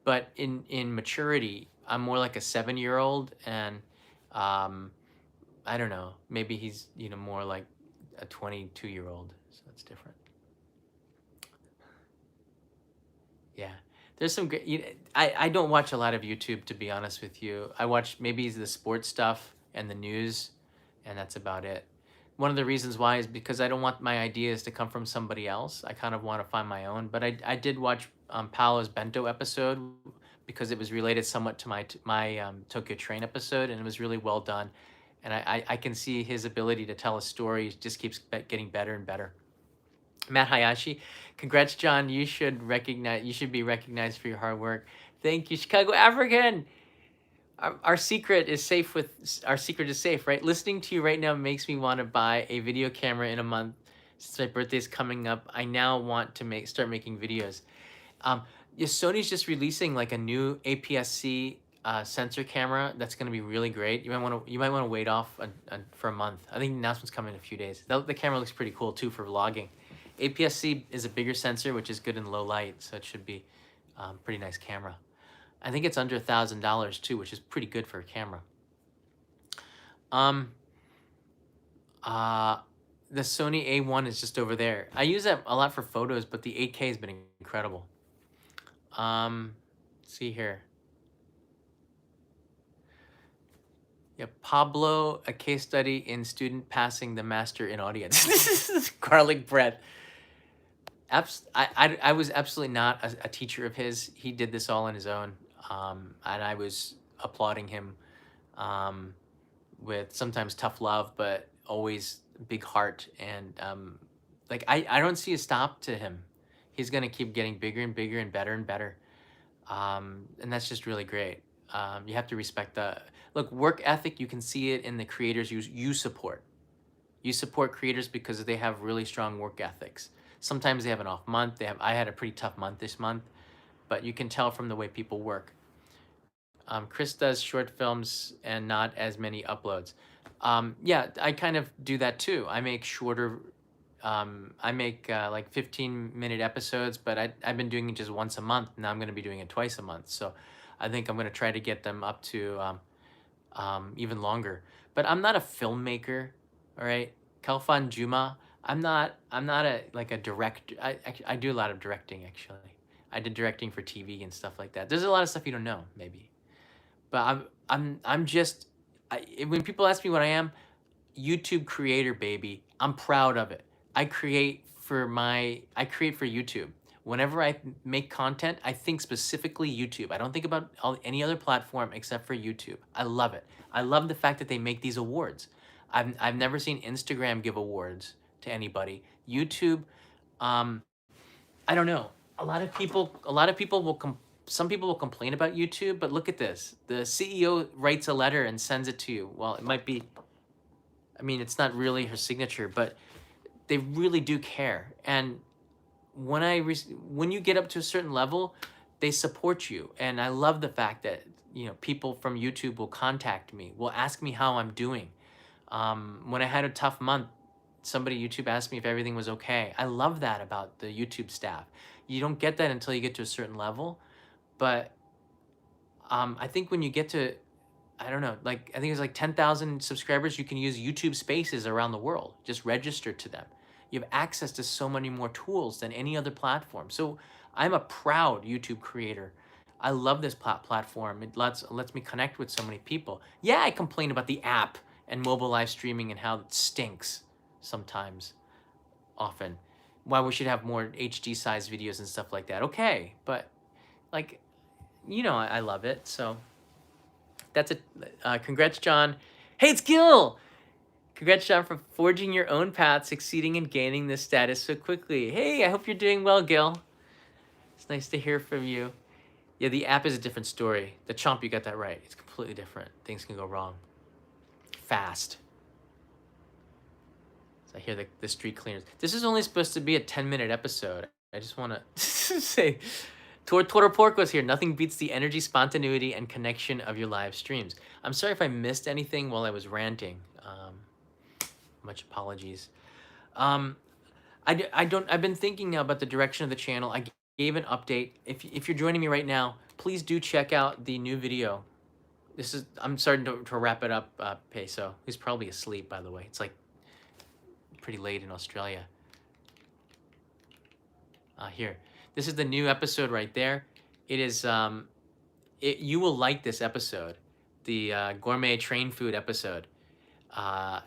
but in maturity, I'm more like a 7-year-old, and um, I don't know, maybe he's more like a 22-year-old, so that's different. Yeah. There's some great. I don't watch a lot of YouTube, to be honest with you. I watch maybe the sports stuff and the news, and that's about it. One of the reasons why is because I don't want my ideas to come from somebody else. I kind of want to find my own. But I did watch Paolo's Bento episode because it was related somewhat to my Tokyo Train episode, and it was really well done. And I can see his ability to tell a story just keeps getting better and better. Matt Hayashi, congrats, John. You should recognize. You should be recognized for your hard work. Thank you, Chicago African. Our secret is safe our secret is safe, right? Listening to you right now makes me want to buy a video camera in a month. Since my birthday is coming up, I now want to start making videos. Yeah, Sony's just releasing like a new APS-C sensor camera that's going to be really great. You might want to wait off for a month. I think the announcement's coming in a few days. The camera looks pretty cool too for vlogging. APS-C is a bigger sensor, which is good in low light, so it should be pretty nice camera. I think it's under $1,000 too, which is pretty good for a camera. Um, uh, the Sony A1 is just over there. I use that a lot for photos, but the 8K has been incredible. Let's see here. Yeah, Pablo, a case study in student passing the master in audience. Garlic bread. I was absolutely not a teacher of his. He did this all on his own, and I was applauding him um, with sometimes tough love, but always big heart. And like I don't see a stop to him. He's gonna keep getting bigger and bigger and better and better, and that's just really great. You have to respect the look work ethic. You can see it in the creators you support. You support creators because they have really strong work ethics. Sometimes they have an off month. I had a pretty tough month this month, but you can tell from the way people work. Chris does short films and not as many uploads. Yeah, I kind of do that too. I make shorter. I make like 15-minute episodes, but I've been doing it just once a month. Now I'm going to be doing it twice a month. So I think I'm going to try to get them up to even longer. But I'm not a filmmaker, all right? Kalfan Juma, I'm not a like a director. I do a lot of directing actually. I did directing for TV and stuff like that. There's a lot of stuff you don't know maybe. But I'm just when people ask me what I am, YouTube creator baby. I'm proud of it. I create for YouTube. Whenever I make content, I think specifically YouTube. I don't think about any other platform except for YouTube. I love it. I love the fact that they make these awards. I've never seen Instagram give awards to anybody. YouTube, um, I don't know. A lot of people will some people will complain about YouTube, but look at this. The CEO writes a letter and sends it to you. Well, it might be, I mean, it's not really her signature, but they really do care. And when you get up to a certain level, they support you. And I love the fact that, people from YouTube will contact me, will ask me how I'm doing. When I had a tough month, somebody at YouTube asked me if everything was okay. I love that about the YouTube staff. You don't get that until you get to a certain level. But I think when you get to, I don't know, like I think it's like 10,000 subscribers, you can use YouTube Spaces around the world. Just register to them. You have access to so many more tools than any other platform. So I'm a proud YouTube creator. I love this platform. It lets me connect with so many people. Yeah, I complain about the app and mobile live streaming and how it stinks sometimes, often. Why we should have more HD size videos and stuff like that. Okay, but like, I love it. So that's it. Congrats, John. Hey, it's Gil. Congrats, John, for forging your own path, succeeding and gaining this status so quickly. Hey, I hope you're doing well, Gil. It's nice to hear from you. Yeah, the app is a different story. The Chomp, you got that right. It's completely different. Things can go wrong. Fast. I hear the street cleaners. This is only supposed to be a 10-minute episode. I just want to say, Toro Porco's here. Nothing beats the energy, spontaneity, and connection of your live streams. I'm sorry if I missed anything while I was ranting. Much apologies. Um, I don't. I've been thinking now about the direction of the channel. I gave an update. If you're joining me right now, please do check out the new video. This is. I'm starting to wrap it up. Peso. He's probably asleep, by the way. It's like pretty late in Australia. Here, this is the new episode right there. It is. You will like this episode, the gourmet train food episode.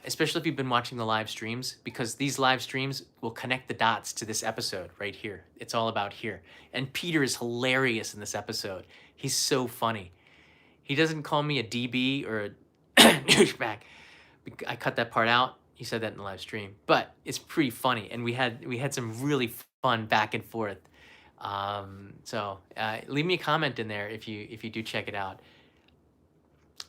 Especially if you've been watching the live streams, because these live streams will connect the dots to this episode right here. It's all about here. And Peter is hilarious in this episode. He's so funny. He doesn't call me a DB or a douchebag. I cut that part out. He said that in the live stream, but it's pretty funny, and we had some really fun back and forth. So leave me a comment in there if you do check it out.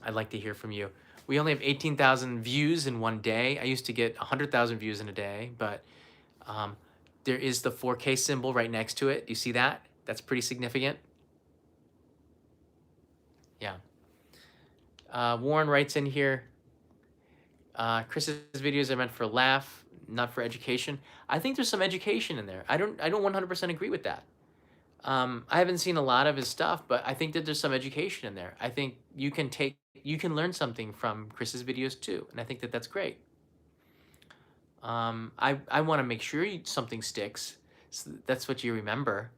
I'd like to hear from you. We only have 18,000 views in one day. I used to get 100,000 views in a day, but there is the 4K symbol right next to it. You see that? That's pretty significant. Yeah. Warren writes in here, Chris's videos are meant for laugh, not for education. I think there's some education in there. I don't 100% agree with that. I haven't seen a lot of his stuff, but I think that there's some education in there. I think you can learn something from Chris's videos too, and I think that that's great. I want to make sure something sticks. So that's what you remember.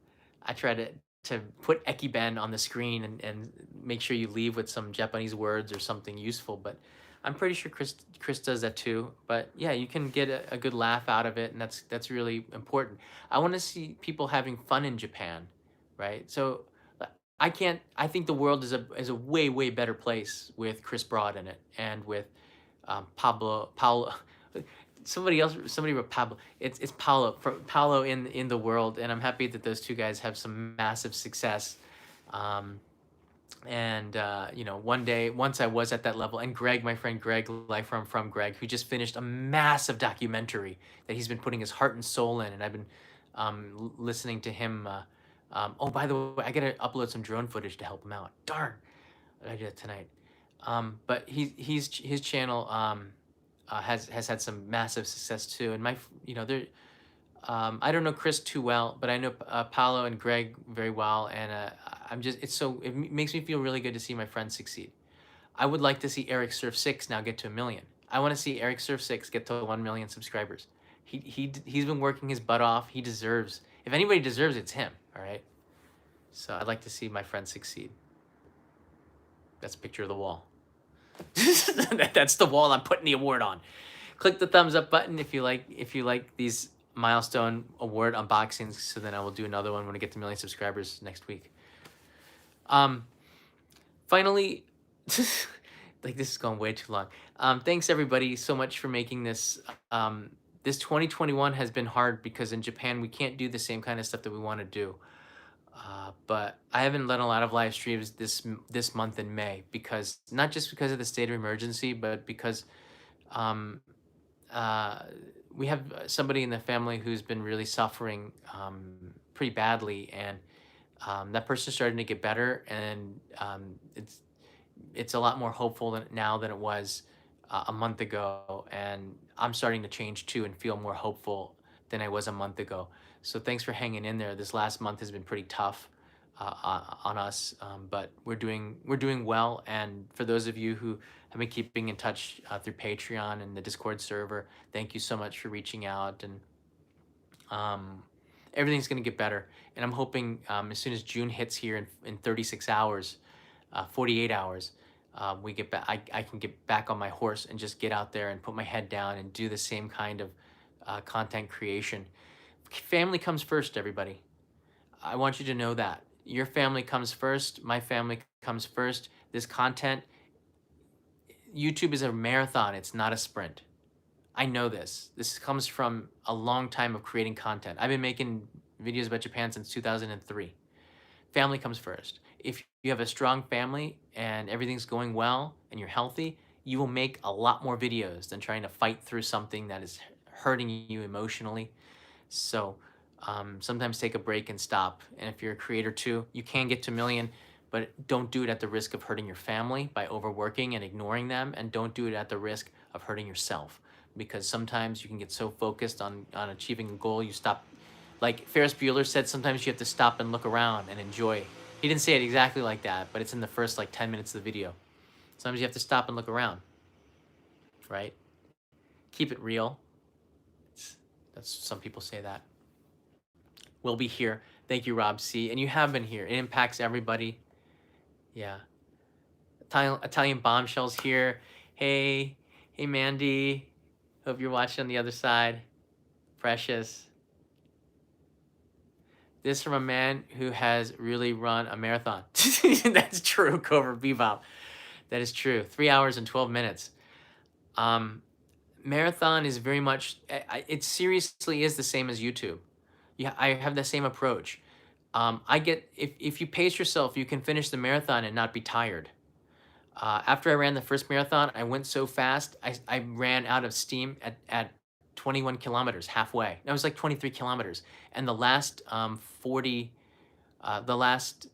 I try to put Ekiben on the screen and make sure you leave with some Japanese words or something useful, but I'm pretty sure Chris does that too. But yeah, you can get a good laugh out of it, and that's really important. I want to see people having fun in Japan, right? So I think the world is a way better place with Chris Broad in it, and with Paulo. Somebody wrote Pablo. It's Paulo in the world, and I'm happy that those two guys have some massive success. And one day, once I was at that level, and Greg, my friend Greg, life from Greg, who just finished a massive documentary that he's been putting his heart and soul in, and I've been listening to him. Oh, by the way, I gotta upload some drone footage to help him out. Darn, I did it tonight. But his channel has had some massive success too, and there. I don't know Chris too well, but I know Paolo and Greg very well, and it makes me feel really good to see my friends succeed. I would like to see Eric Surf 6 now get to 1 million. I want to see Eric Surf 6 get to 1 million subscribers. He's been working his butt off. He deserves, if anybody deserves, it's him, all right? So I'd like to see my friends succeed. That's a picture of the wall. That's the wall I'm putting the award on. Click the thumbs up button if you like these milestone award unboxings, so then I will do another one when I get to 1 million subscribers next week. Finally, like this is going way too long. Thanks everybody so much for making this. This 2021 has been hard because in Japan we can't do the same kind of stuff that we want to do. But I haven't done a lot of live streams this month in May, because not just because of the state of emergency, but because we have somebody in the family who's been really suffering pretty badly, and that person's starting to get better, and it's a lot more hopeful now than it was a month ago, and I'm starting to change too and feel more hopeful than I was a month ago. So thanks for hanging in there. This last month has been pretty tough on us, but we're doing well. And for those of you who have been keeping in touch through Patreon and the Discord server, thank you so much for reaching out. And everything's going to get better. And I'm hoping as soon as June hits here in 36 hours, 48 hours, we get back. I can get back on my horse and just get out there and put my head down and do the same kind of content creation. Family comes first, everybody. I want you to know that. Your family comes first. My family comes first. This content, YouTube is a marathon. It's not a sprint. I know this. This comes from a long time of creating content. I've been making videos about Japan since 2003. Family comes first. If you have a strong family and everything's going well and you're healthy, you will make a lot more videos than trying to fight through something that is hurting you emotionally. So sometimes take a break and stop. And if you're a creator too, you can get to a million, but don't do it at the risk of hurting your family by overworking and ignoring them. And don't do it at the risk of hurting yourself, because sometimes you can get so focused on achieving a goal, you stop. Like Ferris Bueller said, sometimes you have to stop and look around and enjoy. He didn't say it exactly like that, but it's in the first like 10 minutes of the video. Sometimes you have to stop and look around, right? Keep it real. That's some people say that. We'll be here. Thank you, Rob C. And you have been here. It impacts everybody. Yeah. Italian bombshells here. Hey, hey, Mandy. Hope you're watching on the other side. Precious. This from a man who has really run a marathon. That's true, Cobra Bebop. That is true. 3 hours and 12 minutes. Marathon is very much, it seriously is the same as YouTube. Yeah, I have the same approach. I get, if you pace yourself, you can finish the marathon and not be tired. After I ran the first marathon, I went so fast, I ran out of steam at 21 kilometers, halfway. That was like 23 kilometers. And the last 40, the last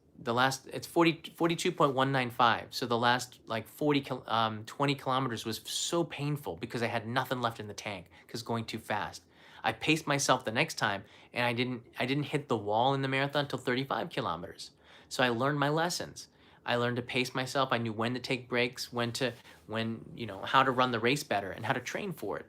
it's 42.195. So the last like 20 kilometers was so painful because I had nothing left in the tank because going too fast. I paced myself the next time, and I didn't hit the wall in the marathon until 35 kilometers. So I learned my lessons. I learned to pace myself. I knew when to take breaks, how to run the race better and how to train for it.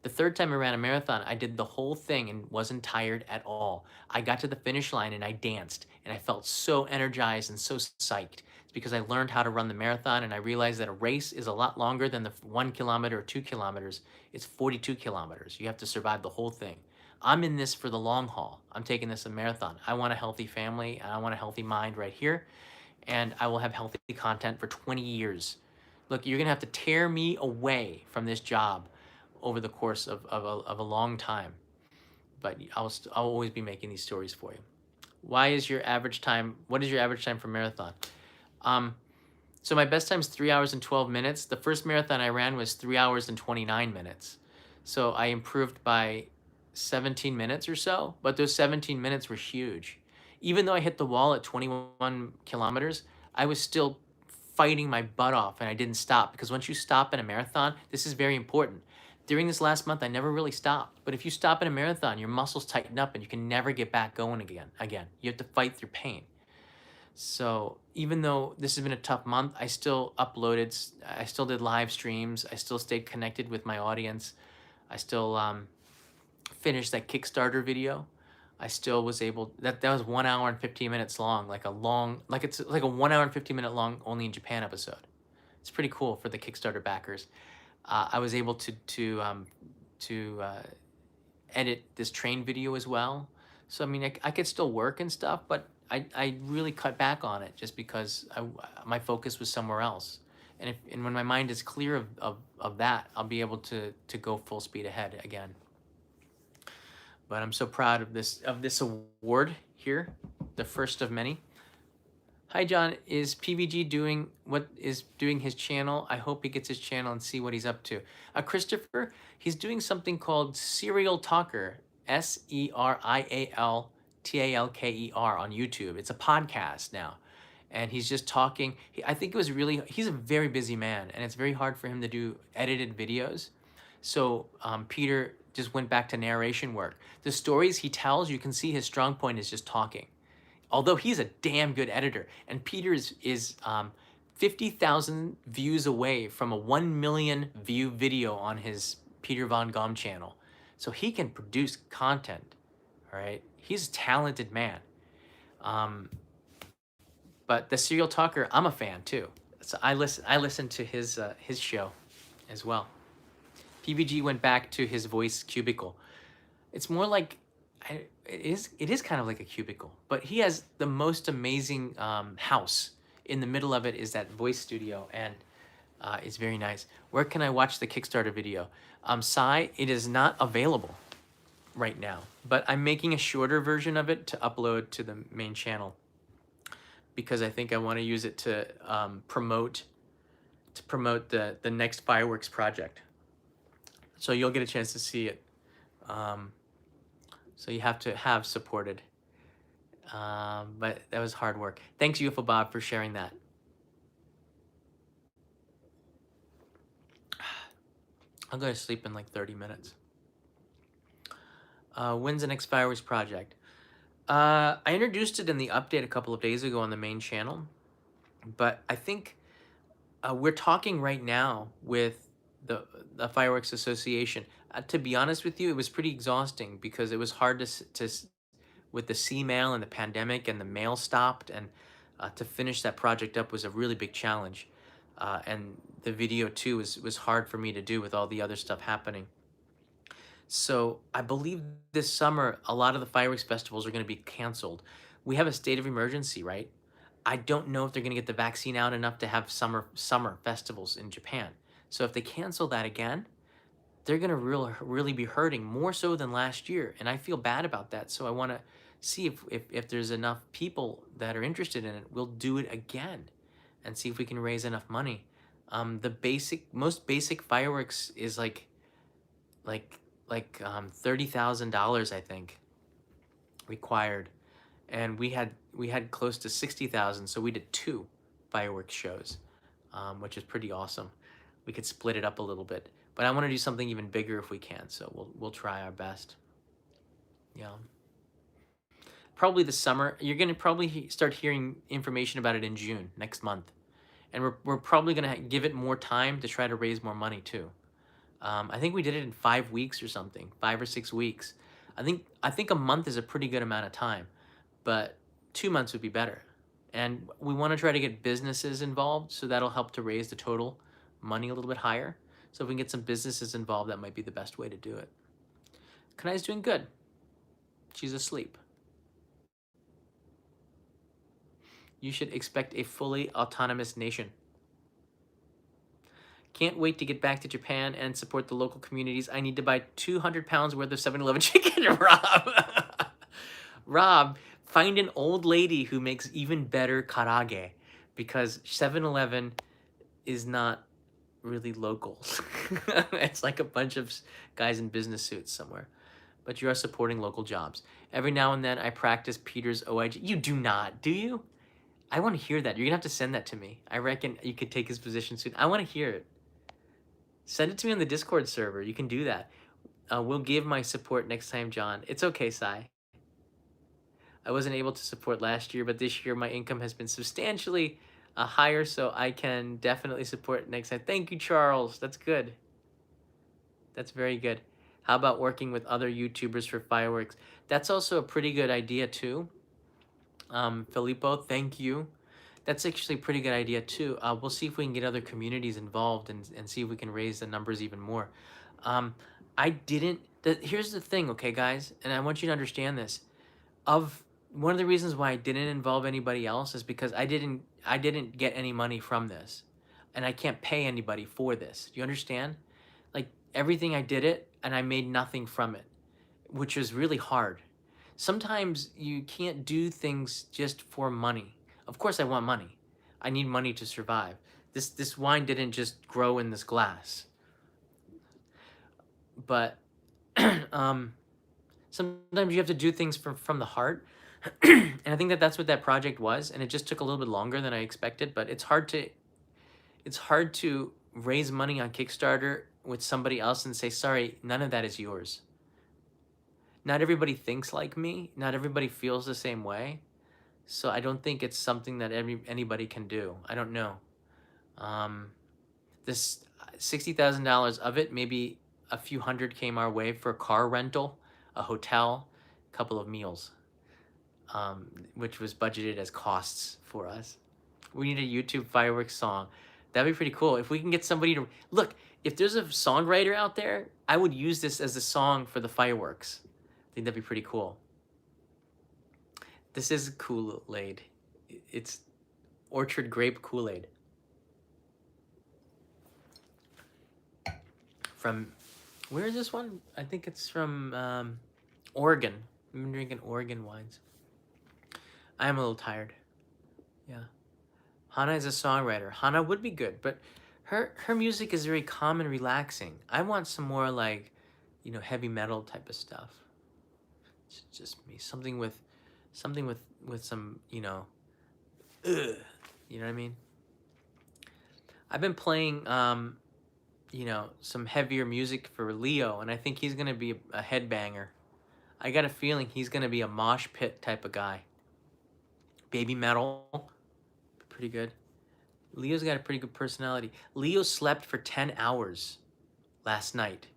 The third time I ran a marathon, I did the whole thing and wasn't tired at all. I got to the finish line and I danced, and I felt so energized and so psyched. It's because I learned how to run the marathon, and I realized that a race is a lot longer than the 1 kilometer or 2 kilometers. It's 42 kilometers. You have to survive the whole thing. I'm in this for the long haul. I'm taking this a marathon. I want a healthy family, and I want a healthy mind right here, and I will have healthy content for 20 years. Look, you're going to have to tear me away from this job over the course of a long time, but I'll always be making these stories for you. What is your average time for marathon? So my best time is 3 hours and 12 minutes. The first marathon I ran was 3 hours and 29 minutes. So I improved by 17 minutes or so, but those 17 minutes were huge. Even though I hit the wall at 21 kilometers, I was still fighting my butt off, and I didn't stop, because once you stop in a marathon, this is very important. During this last month, I never really stopped. But if you stop in a marathon, your muscles tighten up and you can never get back going again. You have to fight through pain. So even though this has been a tough month, I still did live streams. I still stayed connected with my audience. I still finished that Kickstarter video. I still was able, that was 1 hour and 15 minutes long, it's like a 1 hour and 15 minute long only in Japan episode. It's pretty cool for the Kickstarter backers. I was able to edit this train video as well. So I mean, I could still work and stuff, but I really cut back on it just because my focus was somewhere else. And when my mind is clear of that, I'll be able to go full speed ahead again. But I'm so proud of this award here, the first of many. Hi, John. Is PVG doing his channel? I hope he gets his channel and see what he's up to. Christopher, he's doing something called Serial Talker, SERIALTALKER on YouTube. It's a podcast now. And he's just talking. I think he's a very busy man, and it's very hard for him to do edited videos. So Peter just went back to narration work. The stories he tells, you can see his strong point is just talking. Although he's a damn good editor, and Peter is 50,000 views away from a 1 million view video on his Peter Von Gom channel. So he can produce content, all right? He's a talented man. But the Serial Talker, I'm a fan too. So I listen to his show as well. PVG went back to his voice cubicle. It's more like, it is kind of like a cubicle, but he has the most amazing house. In the middle of it is that voice studio, and it's very nice. Where can I watch the Kickstarter video? Sai, it is not available right now, but I'm making a shorter version of it to upload to the main channel, because I think I want to use it to promote the next fireworks project. So you'll get a chance to see it Um, so you have to have supported. But that was hard work. Thanks, UFO Bob, for sharing that. I'll go to sleep in like 30 minutes. When's the next fireworks project? I introduced it in the update a couple of days ago on the main channel, but I think we're talking right now with the the Fireworks Association. To be honest with you, it was pretty exhausting because it was hard with the sea mail and the pandemic and the mail stopped, and to finish that project up was a really big challenge. And the video too was hard for me to do with all the other stuff happening. So I believe this summer a lot of the fireworks festivals are going to be canceled. We have a state of emergency, right? I don't know if they're going to get the vaccine out enough to have summer festivals in Japan. So if they cancel that again, they're going to really be hurting more so than last year, and I feel bad about that. So I want to see if there's enough people that are interested in it. We'll do it again and see if we can raise enough money. The most basic fireworks is like $30,000, I think, required, and we had close to 60,000, so we did two fireworks shows, which is pretty awesome. We could split it up a little bit, but I want to do something even bigger if we can. So we'll try our best. Yeah, probably this summer. You're gonna probably start hearing information about it in June next month, and we're probably gonna give it more time to try to raise more money too. I think we did it in 5 weeks or something, 5 or 6 weeks. I think a month is a pretty good amount of time, but 2 months would be better. And we want to try to get businesses involved, so that'll help to raise the total money a little bit higher. So if we can get some businesses involved, that might be the best way to do it. Kanai's doing good. She's asleep. You should expect a fully autonomous nation. Can't wait to get back to Japan and support the local communities. I need to buy 200 pounds worth of 7-Eleven chicken, Rob. Rob, find an old lady who makes even better karage, because 7-Eleven is not really local. It's like a bunch of guys in business suits somewhere. But you are supporting local jobs. Every now and then I practice Peter's OIG. You do not, do you? I want to hear that. You're going to have to send that to me. I reckon you could take his position soon. I want to hear it. Send it to me on the Discord server. You can do that. We'll give my support next time, John. It's okay, Sai. I wasn't able to support last year, but this year my income has been substantially higher, so I can definitely support next time. Thank you, Charles. That's good. That's very good. How about working with other YouTubers for fireworks? That's also a pretty good idea too. Filippo, thank you. That's actually a pretty good idea too. We'll see if we can get other communities involved and see if we can raise the numbers even more. I didn't. Here's the thing, okay, guys, and I want you to understand this. One of the reasons why I didn't involve anybody else is because I didn't get any money from this, and I can't pay anybody for this. Do you understand? Like everything I did it, and I made nothing from it, which is really hard. Sometimes you can't do things just for money. Of course I want money. I need money to survive. This wine didn't just grow in this glass. But sometimes you have to do things from the heart. And I think that's what that project was, and it just took a little bit longer than I expected, but it's hard to raise money on Kickstarter with somebody else and say, "Sorry, none of that is yours." Not everybody thinks like me. Not everybody feels the same way. So I don't think it's something that anybody can do. I don't know. This $60,000 of it, maybe a few hundred came our way for a car rental, a hotel, a couple of meals, which was budgeted as costs for us. We need a YouTube fireworks song. That'd be pretty cool. If we can get somebody to look, if there's a songwriter out there, I would use this as a song for the fireworks. I think that'd be pretty cool. This is Kool-Aid. It's Orchard Grape Kool-Aid. From, where is this one? I think it's from Oregon. I've been drinking Oregon wines. I am a little tired. Yeah. Hana is a songwriter. Hana would be good, but her music is very calm and relaxing. I want some more like heavy metal type of stuff. It's just me. Something with some, ugh, you know what I mean? I've been playing some heavier music for Leo, and I think he's gonna be a headbanger. I got a feeling he's gonna be a mosh pit type of guy. Baby metal, pretty good. Leo's got a pretty good personality. Leo slept for 10 hours last night.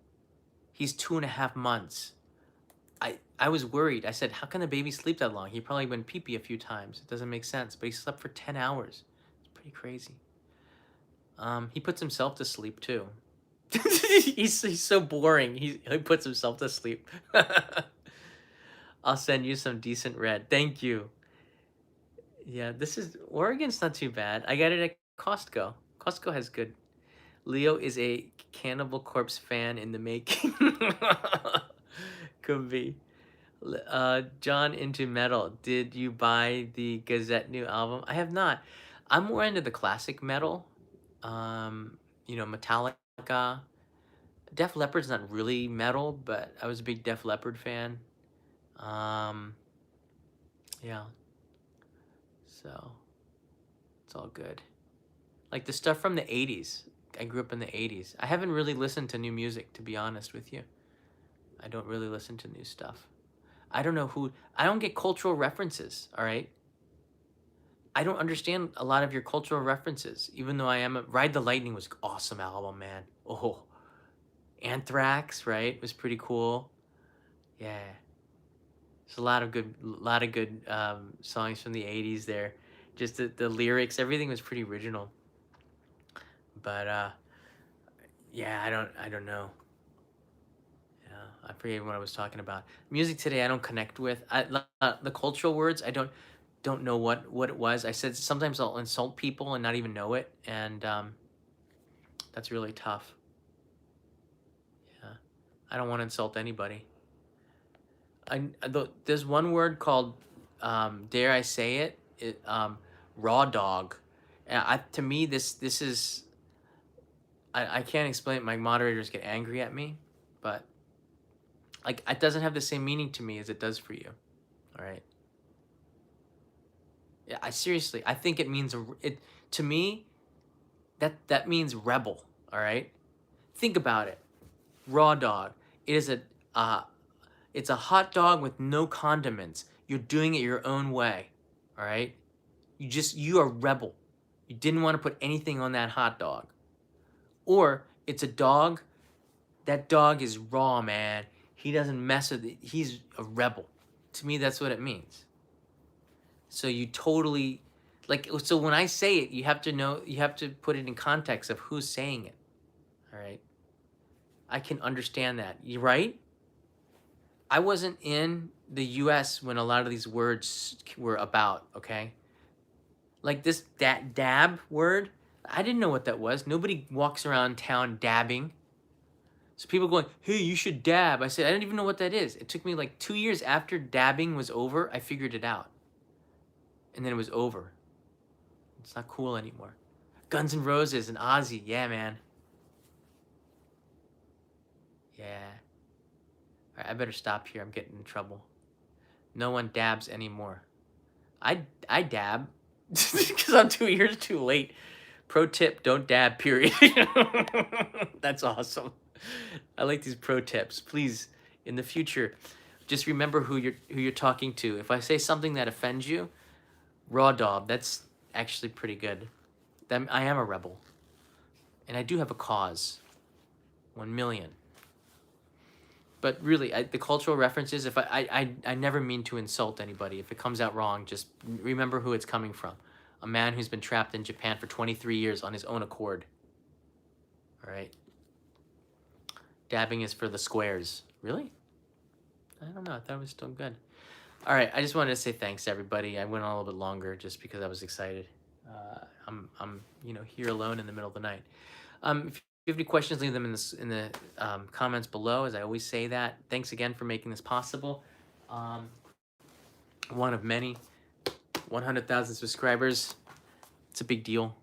He's 2.5 months. I was worried. I said, how can a baby sleep that long? He probably went pee-pee a few times. It doesn't make sense, but he slept for 10 hours. It's pretty crazy. He puts himself to sleep too. he's so boring. He puts himself to sleep. I'll send you some decent red. Thank you. Yeah, Oregon's not too bad. I got it at Costco. Costco has good. Leo is a Cannibal Corpse fan in the making. Could be. John into metal. Did you buy the Gazette new album? I have not. I'm more into the classic metal. Metallica. Def Leppard's not really metal, but I was a big Def Leppard fan. Yeah. So it's all good. Like the stuff from the 80s. I grew up in the 80s. I haven't really listened to new music, to be honest with you. I don't really listen to new stuff. I don't get cultural references, all right? I don't understand a lot of your cultural references, even though Ride the Lightning was an awesome album, man. Oh, Anthrax, right? Was pretty cool. Yeah. There's a lot of good songs from the 80s there. Just the lyrics, everything was pretty original. But yeah, I don't know. Yeah, I forget what I was talking about. Music today, I don't connect with. The cultural words, I don't know what it was. I said sometimes I'll insult people and not even know it, and that's really tough. Yeah, I don't want to insult anybody. There's one word called, dare I say raw dog. To me, this is, I can't explain it. My moderators get angry at me, but like it doesn't have the same meaning to me as it does for you. All right. Yeah, I think it means it to me. That means rebel. All right. Think about it. Raw dog. It is uh, it's a hot dog with no condiments. You're doing it your own way. All right. You are rebel. You didn't want to put anything on that hot dog. Or it's a dog. That dog is raw, man. He doesn't mess with it. He's a rebel. To me, that's what it means. So you totally, so when I say it, you have to put it in context of who's saying it. All right. I can understand that. You right? I wasn't in the US when a lot of these words were about, okay? Like this dab word, I didn't know what that was. Nobody walks around town dabbing. So people going, hey, you should dab. I said, I don't even know what that is. It took me like 2 years after dabbing was over, I figured it out. And then it was over. It's not cool anymore. Guns N' Roses and Ozzy. Yeah, man. Yeah. All right, I better stop here. I'm getting in trouble. No one dabs anymore. I dab because I'm 2 years too late. Pro tip, don't dab, period. That's awesome. I like these pro tips. Please, in the future, just remember who you're talking to. If I say something that offends you, raw dog, that's actually pretty good. I am a rebel. And I do have a cause. 1,000,000. But really, the cultural references, if I never mean to insult anybody. If it comes out wrong, just remember who it's coming from. A man who's been trapped in Japan for 23 years on his own accord. All right. Dabbing is for the squares. Really? I don't know. I thought it was still good. All right. I just wanted to say thanks, everybody. I went on a little bit longer just because I was excited. I'm here alone in the middle of the night. If you have any questions, leave them in the comments below. As I always say that. Thanks again for making this possible. One of many. 100,000 subscribers. It's a big deal.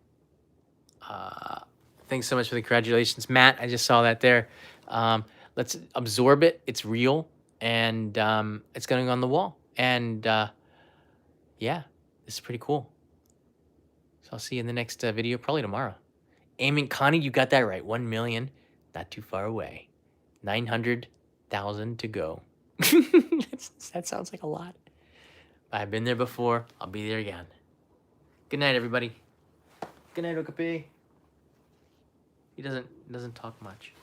Thanks so much for the congratulations, Matt. I just saw that there. Let's absorb it. It's real, and it's going on the wall. And yeah, this is pretty cool. So I'll see you in the next video, probably tomorrow. Aiming, Connie, you got that right. 1 million, not too far away. 900,000 to go. That sounds like a lot. I've been there before. I'll be there again. Good night, everybody. Good night, Okapi. He doesn't talk much.